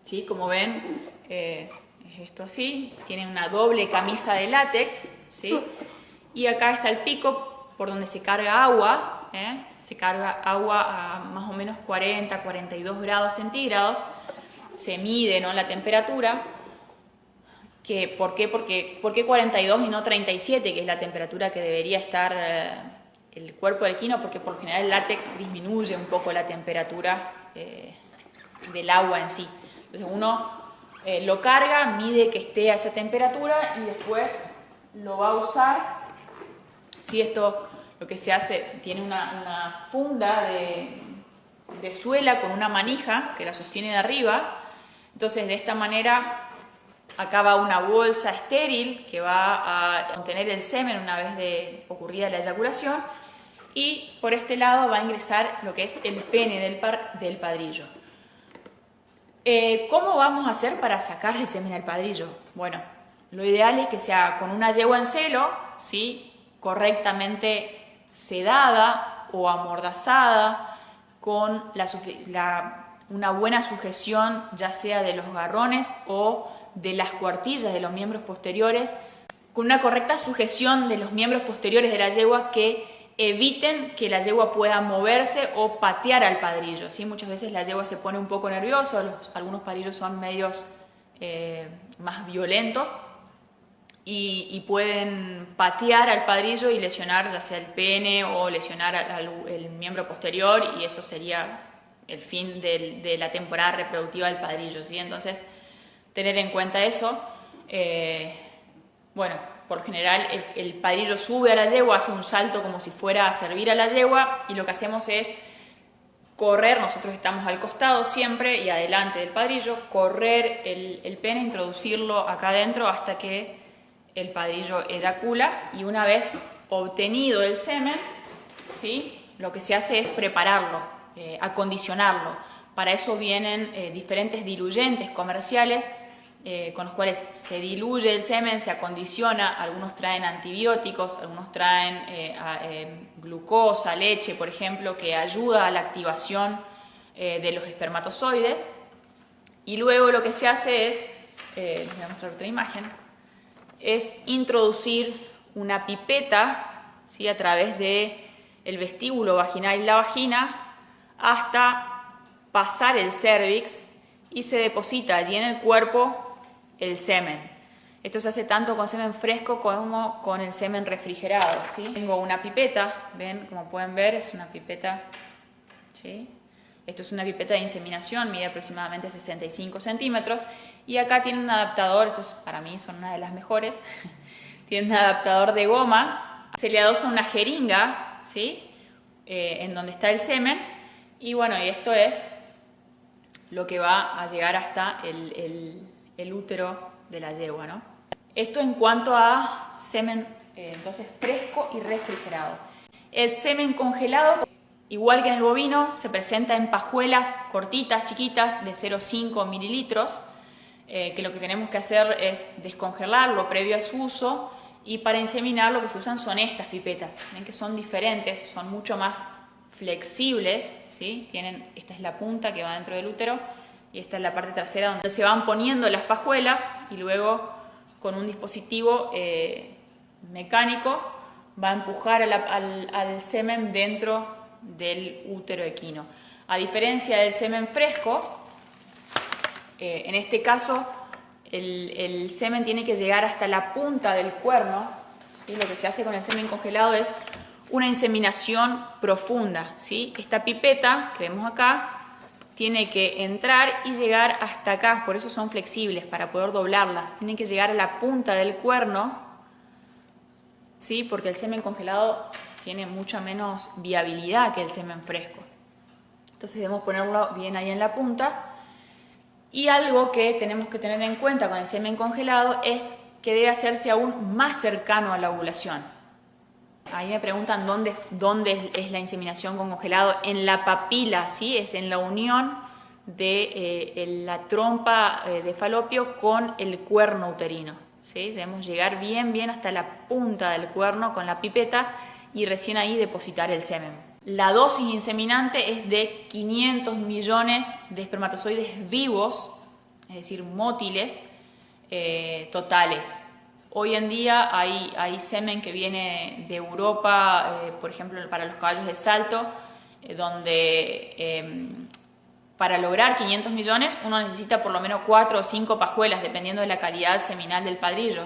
¿sí? Como ven, es esto así, tiene una doble camisa de látex, ¿sí? Y acá está el pico por donde se carga agua, se carga agua a más o menos 40, 42 grados centígrados, se mide, ¿no?, la temperatura. ¿Por qué 42 y no 37, que es la temperatura que debería estar el cuerpo del equino? Porque por lo general el látex disminuye un poco la temperatura del agua en sí. Entonces uno lo carga, mide que esté a esa temperatura y después lo va a usar. Si esto lo que se hace, tiene una funda de suela con una manija que la sostiene de arriba. Entonces de esta manera acá va una bolsa estéril que va a contener el semen una vez ocurrida la eyaculación. Y por este lado va a ingresar lo que es el pene del padrillo. ¿Cómo vamos a hacer para sacar el semen del padrillo? Bueno, lo ideal es que sea con una yegua en celo, ¿sí?, correctamente sedada o amordazada, con una buena sujeción ya sea de los garrones o de las cuartillas de los miembros posteriores, con una correcta sujeción de los miembros posteriores de la yegua que eviten que la yegua pueda moverse o patear al padrillo, ¿sí? Muchas veces la yegua se pone un poco nerviosa, algunos padrillos son medios más violentos y pueden patear al padrillo y lesionar ya sea el pene o lesionar el miembro posterior, y eso sería el fin de la temporada reproductiva del padrillo, ¿sí? Entonces, tener en cuenta eso. Bueno, por general el padrillo sube a la yegua, hace un salto como si fuera a servir a la yegua, y lo que hacemos es correr, nosotros estamos al costado siempre y adelante del padrillo, correr el pene, introducirlo acá adentro hasta que el padrillo eyacula, y una vez obtenido el semen, ¿sí?, lo que se hace es prepararlo, acondicionarlo. Para eso vienen diferentes diluyentes comerciales con los cuales se diluye el semen, se acondiciona. Algunos traen antibióticos, algunos traen glucosa, leche, por ejemplo, que ayuda a la activación de los espermatozoides. Y luego lo que se hace es, les voy a mostrar otra imagen, es introducir una pipeta, ¿sí?, a través del vestíbulo vaginal y la vagina hasta pasar el cérvix, y se deposita allí en el cuerpo el semen. Esto se hace tanto con semen fresco como con el semen refrigerado, ¿sí? Tengo una pipeta, ven, como pueden ver, es una pipeta, ¿sí? Esto es una pipeta de inseminación, mide aproximadamente 65 centímetros. Y acá tiene un adaptador, estos para mí son una de las mejores. Tiene un adaptador de goma, se le adosa una jeringa, ¿sí? En donde está el semen. Y bueno, y esto es lo que va a llegar hasta el útero de la yegua, ¿no? Esto en cuanto a semen entonces fresco y refrigerado. El semen congelado, igual que en el bovino, se presenta en pajuelas cortitas, chiquitas, de 0,5 mililitros, que lo que tenemos que hacer es descongelarlo previo a su uso, y para inseminar lo que se usan son estas pipetas. Ven que son diferentes, son mucho más flexibles, ¿sí? Esta es la punta que va dentro del útero y esta es la parte trasera donde se van poniendo las pajuelas, y luego con un dispositivo mecánico va a empujar al semen dentro del útero equino. A diferencia del semen fresco, en este caso el semen tiene que llegar hasta la punta del cuerno, ¿sí? Lo que se hace con el semen congelado es una inseminación profunda, ¿sí? Esta pipeta que vemos acá tiene que entrar y llegar hasta acá, por eso son flexibles, para poder doblarlas. Tienen que llegar a la punta del cuerno, ¿sí? Porque el semen congelado tiene mucha menos viabilidad que el semen fresco. Entonces debemos ponerlo bien ahí en la punta. Y algo que tenemos que tener en cuenta con el semen congelado es que debe hacerse aún más cercano a la ovulación. Ahí me preguntan dónde es la inseminación con congelado. En la papila, ¿sí? Es en la unión de la trompa de falopio con el cuerno uterino, ¿sí? Debemos llegar bien hasta la punta del cuerno con la pipeta y recién ahí depositar el semen. La dosis inseminante es de 500 millones de espermatozoides vivos, es decir, mótiles, totales. Hoy en día hay semen que viene de Europa, por ejemplo, para los caballos de salto, donde para lograr 500 millones uno necesita por lo menos 4 o 5 pajuelas, dependiendo de la calidad seminal del padrillo.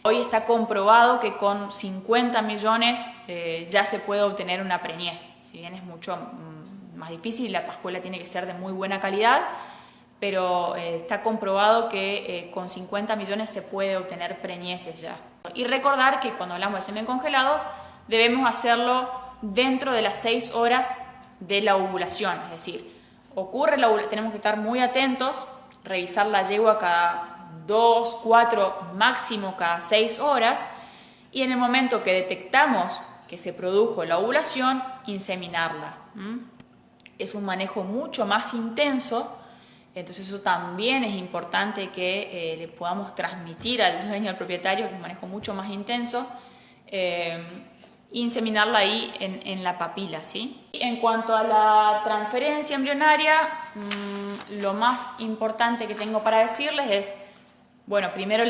Hoy está comprobado que con 50 millones ya se puede obtener una preñez. Si bien es mucho más difícil, la pajuela tiene que ser de muy buena calidad, pero está comprobado que con 50 millones se puede obtener preñeces ya. Y recordar que cuando hablamos de semen congelado debemos hacerlo dentro de las 6 horas de la ovulación, es decir, ocurre la ovulación, tenemos que estar muy atentos, revisar la yegua cada 2, 4, máximo cada 6 horas, y en el momento que detectamos que se produjo la ovulación, inseminarla. Es un manejo mucho más intenso, entonces eso también es importante que le podamos transmitir al dueño, al propietario, que es un manejo mucho más intenso, inseminarla ahí en la papila, ¿sí? En cuanto a la transferencia embrionaria, lo más importante que tengo para decirles es, bueno, primero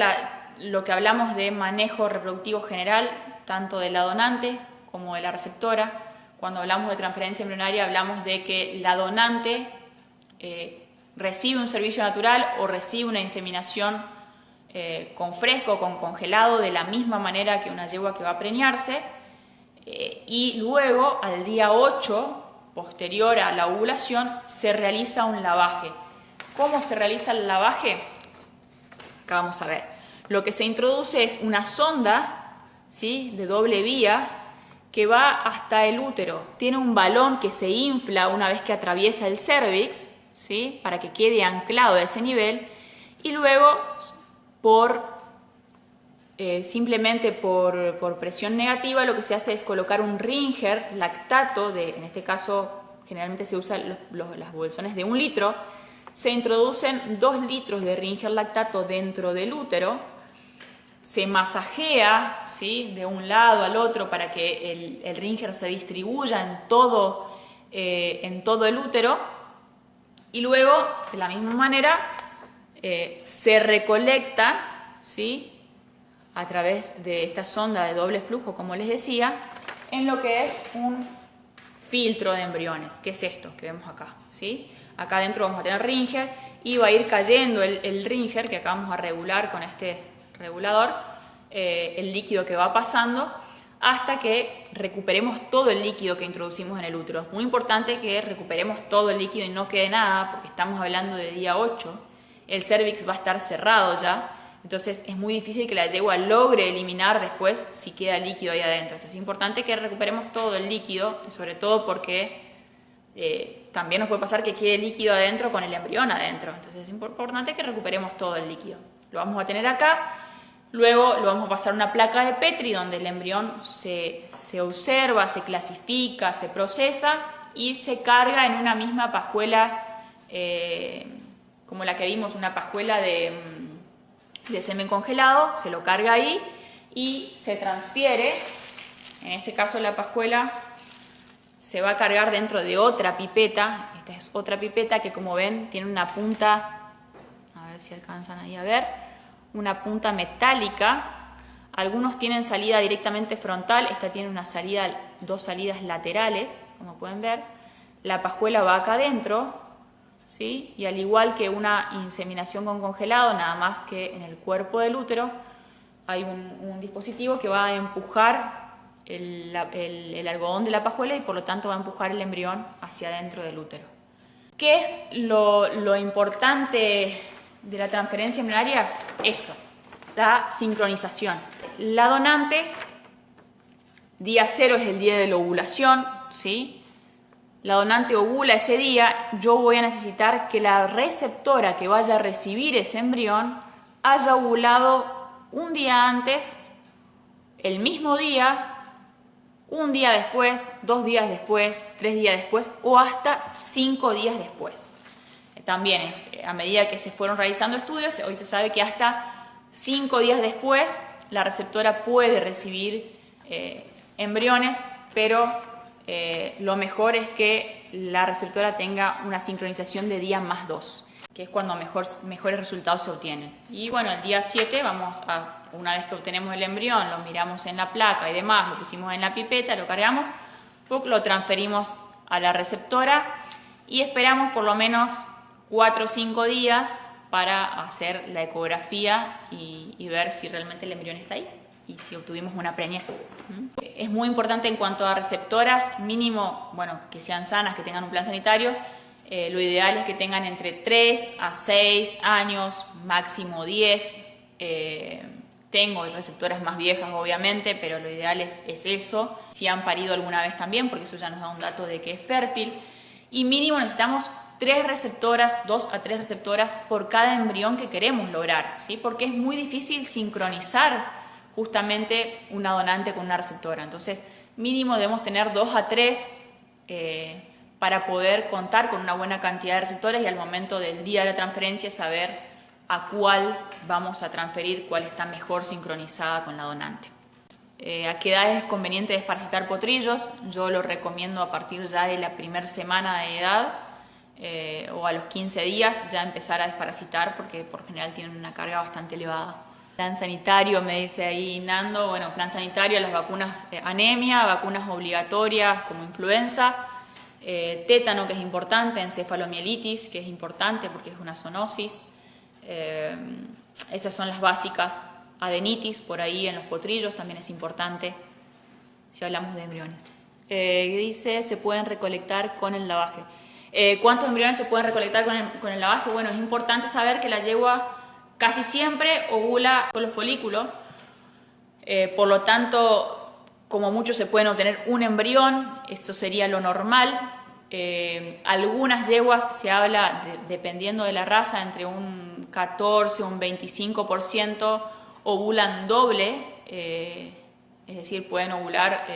lo que hablamos de manejo reproductivo general, tanto de la donante como de la receptora. Cuando hablamos de transferencia embrionaria hablamos de que la donante recibe un servicio natural o recibe una inseminación con fresco o con congelado de la misma manera que una yegua que va a preñarse, y luego al día 8, posterior a la ovulación, se realiza un lavaje. ¿Cómo se realiza el lavaje? Acá vamos a ver. Lo que se introduce es una sonda, ¿sí?, de doble vía que va hasta el útero. Tiene un balón que se infla una vez que atraviesa el cérvix, ¿sí?, para que quede anclado a ese nivel, y luego simplemente por presión negativa lo que se hace es colocar un ringer lactato, en este caso generalmente se usan las bolsones de 1 litro, se introducen 2 litros de ringer lactato dentro del útero, se masajea, ¿sí?, de un lado al otro para que el ringer se distribuya en todo el útero, y luego de la misma manera se recolecta, ¿sí?, a través de esta sonda de doble flujo, como les decía, en lo que es un filtro de embriones, que es esto que vemos acá, ¿sí? Acá adentro vamos a tener ringer y va a ir cayendo el ringer, que acá vamos a regular con este regulador, el líquido que va pasando hasta que recuperemos todo el líquido que introducimos en el útero. Es muy importante que recuperemos todo el líquido y no quede nada, porque estamos hablando de día 8. El cérvix va a estar cerrado ya, entonces es muy difícil que la yegua logre eliminar después si queda líquido ahí adentro. Entonces es importante que recuperemos todo el líquido, sobre todo porque también nos puede pasar que quede líquido adentro con el embrión adentro. Entonces es importante que recuperemos todo el líquido. Lo vamos a tener acá. Luego lo vamos a pasar a una placa de Petri donde el embrión se observa, se clasifica, se procesa y se carga en una misma pajuela, como la que vimos, una pajuela de semen congelado, se lo carga ahí y se transfiere. En ese caso la pajuela se va a cargar dentro de otra pipeta. Esta es otra pipeta que, como ven, tiene una punta, a ver si alcanzan ahí a ver, una punta metálica. Algunos tienen salida directamente frontal, esta tiene una salida, dos salidas laterales, como pueden ver. La pajuela va acá adentro, ¿sí? Y al igual que una inseminación con congelado, nada más que en el cuerpo del útero, hay un dispositivo que va a empujar el algodón de la pajuela y por lo tanto va a empujar el embrión hacia adentro del útero. ¿Qué es lo importante de la transferencia embrionaria? Esto, la sincronización. La donante, día 0 es el día de la ovulación, ¿sí? La donante ovula ese día, yo voy a necesitar que la receptora que vaya a recibir ese embrión haya ovulado un día antes, el mismo día, un día después, 2 días después, 3 días después o hasta 5 días después. También a medida que se fueron realizando estudios, hoy se sabe que hasta 5 días después la receptora puede recibir embriones, pero lo mejor es que la receptora tenga una sincronización de día más 2, que es cuando mejores resultados se obtienen. Y bueno, el día 7 una vez que obtenemos el embrión, lo miramos en la placa y demás, lo pusimos en la pipeta, lo cargamos, lo transferimos a la receptora y esperamos por lo menos 4 o 5 días para hacer la ecografía y ver si realmente el embrión está ahí y si obtuvimos una preñez. Es muy importante en cuanto a receptoras, mínimo, que sean sanas, que tengan un plan sanitario. Lo ideal es que tengan entre 3 a 6 años, máximo 10. Tengo receptoras más viejas, obviamente, pero lo ideal es eso. Si han parido alguna vez también, porque eso ya nos da un dato de que es fértil. Y mínimo necesitamos 3 receptoras, 2 a 3 receptoras por cada embrión que queremos lograr, ¿sí? Porque es muy difícil sincronizar justamente una donante con una receptora. Entonces, mínimo debemos tener 2 a 3 para poder contar con una buena cantidad de receptores y al momento del día de la transferencia saber a cuál vamos a transferir, cuál está mejor sincronizada con la donante. ¿A qué edad es conveniente desparasitar potrillos? Yo lo recomiendo a partir ya de la primera semana de edad o a los 15 días ya empezar a desparasitar porque por general tienen una carga bastante elevada. Plan sanitario, me dice ahí Nando, plan sanitario, las vacunas anemia, vacunas obligatorias como influenza, tétano que es importante, encefalomielitis que es importante porque es una zoonosis. Esas son las básicas. Adenitis por ahí en los potrillos también es importante si hablamos de embriones. Dice, se pueden recolectar con el lavaje. ¿Cuántos embriones se pueden recolectar con el lavaje? Bueno, es importante saber que la yegua casi siempre ovula con los folículos, por lo tanto, como mucho se pueden obtener un embrión, eso sería lo normal. Algunas yeguas se habla, dependiendo de la raza, entre un 14 o un 25% ovulan doble, es decir, pueden ovular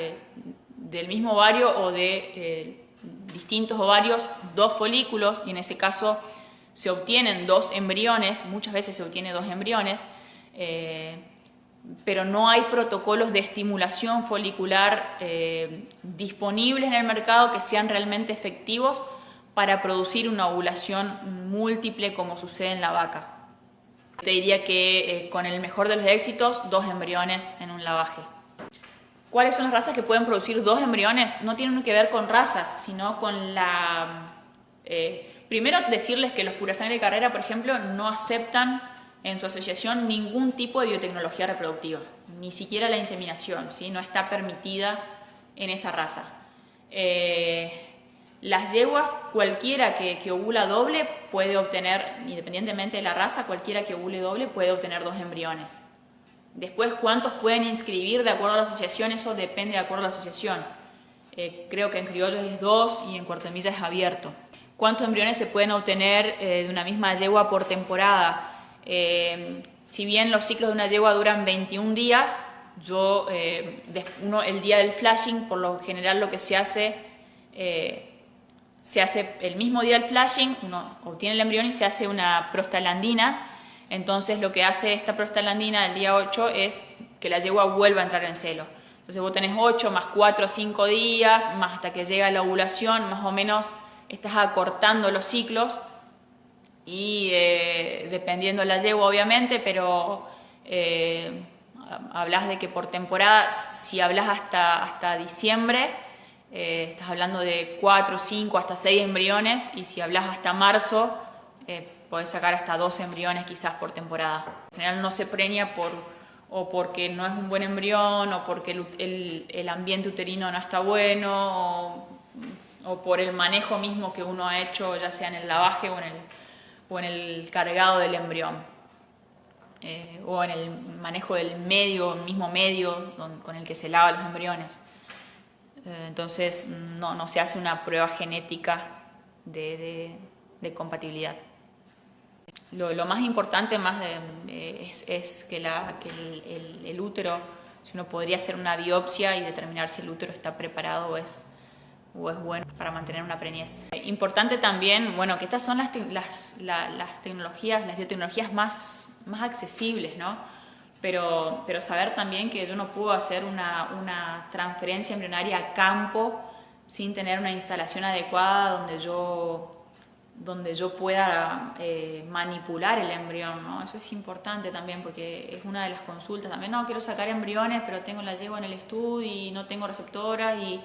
del mismo ovario o de distintos ovarios 2 folículos y en ese caso se obtienen 2 embriones, muchas veces se obtiene 2 embriones, pero no hay protocolos de estimulación folicular disponibles en el mercado que sean realmente efectivos para producir una ovulación múltiple como sucede en la vaca. Te diría que con el mejor de los éxitos, 2 embriones en un lavaje. ¿Cuáles son las razas que pueden producir 2 embriones? No tienen que ver con razas, sino con la... primero decirles que los purasangre de carrera, por ejemplo, no aceptan en su asociación ningún tipo de biotecnología reproductiva, ni siquiera la inseminación, ¿sí? No está permitida en esa raza. Las yeguas, cualquiera que ovula doble puede obtener, independientemente de la raza, cualquiera que ovule doble puede obtener 2 embriones. Después, ¿cuántos pueden inscribir de acuerdo a la asociación? Eso depende de acuerdo a la asociación. Creo que en criollos es 2 y en Cuarto de Milla es abierto. ¿Cuántos embriones se pueden obtener de una misma yegua por temporada? Si bien los ciclos de una yegua duran 21 días, el día del flashing, por lo general lo que se hace el mismo día del flashing, uno obtiene el embrión y se hace una prostaglandina. Entonces lo que hace esta prostaglandina el día 8 es que la yegua vuelva a entrar en celo. Entonces vos tenés 8 más 4 o 5 días, más hasta que llega la ovulación, más o menos estás acortando los ciclos y dependiendo de la yegua obviamente, pero hablas de que por temporada, si hablas hasta diciembre, estás hablando de 4, 5, hasta 6 embriones, y si hablas hasta marzo, podés sacar hasta 12 embriones quizás por temporada. En general no se preña porque no es un buen embrión, o porque el ambiente uterino no está bueno, o por el manejo mismo que uno ha hecho, ya sea en el lavaje o en el cargado del embrión, o en el manejo del mismo medio con el que se lava los embriones. Entonces no se hace una prueba genética de compatibilidad. Lo más importante es que el útero, si uno podría hacer una biopsia y determinar si el útero está preparado o es bueno para mantener una preñez. Importante también, bueno, que estas son las tecnologías, las biotecnologías más accesibles, ¿no? Pero saber también que yo no puedo hacer una transferencia embrionaria a campo sin tener una instalación adecuada donde yo pueda manipular el embrión, ¿no? Eso es importante también, porque es una de las consultas también. No, quiero sacar embriones, pero tengo la yegua en el estudio y no tengo receptoras y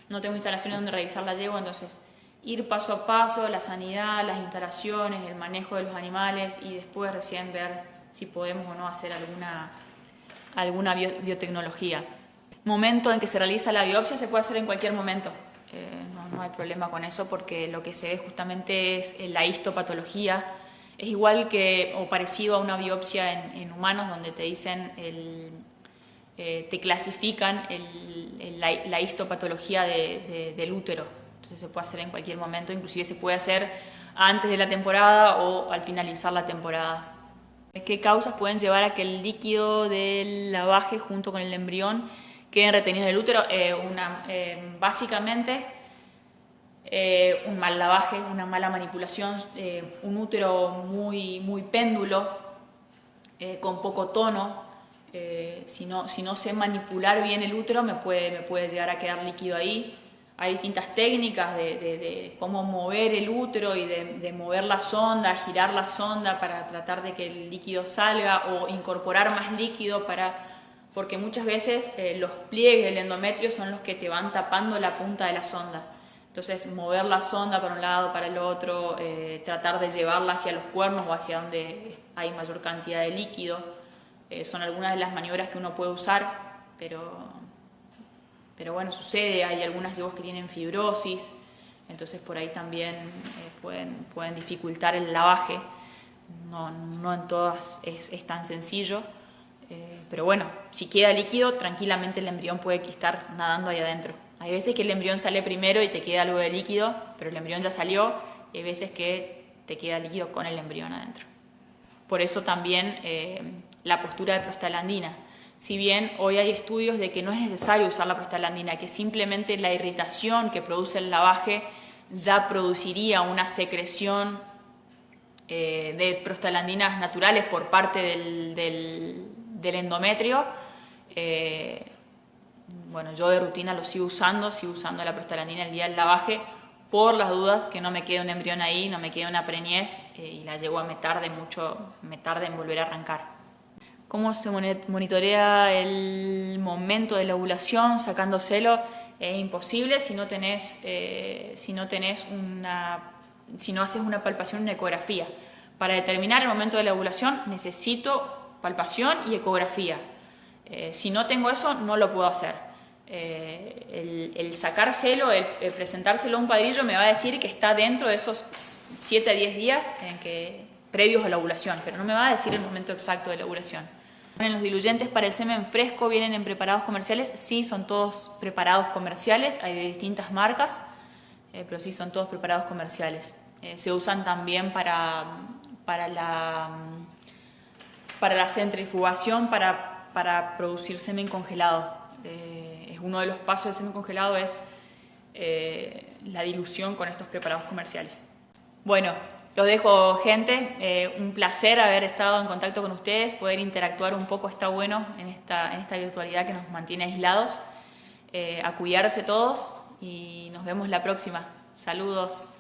no tengo instalaciones donde revisar la yegua. Entonces, ir paso a paso, la sanidad, las instalaciones, el manejo de los animales, y después recién ver si podemos o no hacer alguna biotecnología. Momento en que se realiza la biopsia se puede hacer en cualquier momento. No hay problema con eso, porque lo que se ve justamente es la histopatología. Es igual que o parecido a una biopsia en humanos, donde te dicen te clasifican la histopatología del útero. Entonces se puede hacer en cualquier momento, inclusive se puede hacer antes de la temporada o al finalizar la temporada. ¿Qué causas pueden llevar a que el líquido del lavaje junto con el embrión queden retenidos en el útero? Básicamente un mal lavaje, una mala manipulación, un útero muy péndulo, con poco tono. Si no sé manipular bien el útero, me puede llegar a quedar líquido ahí. Hay distintas técnicas de cómo mover el útero y de mover la sonda, girar la sonda para tratar de que el líquido salga, o incorporar más líquido porque muchas veces los pliegues del endometrio son los que te van tapando la punta de la sonda. Entonces, mover la sonda para un lado, para el otro, tratar de llevarla hacia los cuernos o hacia donde hay mayor cantidad de líquido, son algunas de las maniobras que uno puede usar, pero bueno, sucede. Hay algunas yeguas que tienen fibrosis, entonces por ahí también pueden dificultar el lavaje. No en todas es tan sencillo, pero bueno, si queda líquido, tranquilamente el embrión puede estar nadando ahí adentro. Hay veces que el embrión sale primero y te queda algo de líquido, pero el embrión ya salió, y hay veces que te queda líquido con el embrión adentro. Por eso también la postura de prostaglandina. Si bien hoy hay estudios de que no es necesario usar la prostaglandina, que simplemente la irritación que produce el lavaje ya produciría una secreción de prostaglandinas naturales por parte del endometrio, bueno, yo de rutina lo sigo usando la prostaglandina el día del lavaje, por las dudas que no me quede un embrión ahí, no me quede una preñez y la yegua me tarde en volver a arrancar. ¿Cómo se monitorea el momento de la ovulación sacando celo? Es imposible si no haces una palpación, una ecografía, Para determinar el momento de la ovulación necesito palpación y ecografía. Si no tengo eso, no lo puedo hacer. El sacárselo, el presentárselo a un padrillo me va a decir que está dentro de esos 7 a 10 días previos a la ovulación, pero no me va a decir el momento exacto de la ovulación. Los diluyentes para el semen fresco vienen en preparados comerciales. Sí, son todos preparados comerciales, hay de distintas marcas, pero sí son todos preparados comerciales. Se usan también para la centrifugación, para producir semen congelado. Es uno de los pasos del semen congelado, es la dilución con estos preparados comerciales. Bueno, los dejo, gente. Un placer haber estado en contacto con ustedes, poder interactuar un poco está bueno en esta virtualidad que nos mantiene aislados. A cuidarse todos y nos vemos la próxima. Saludos.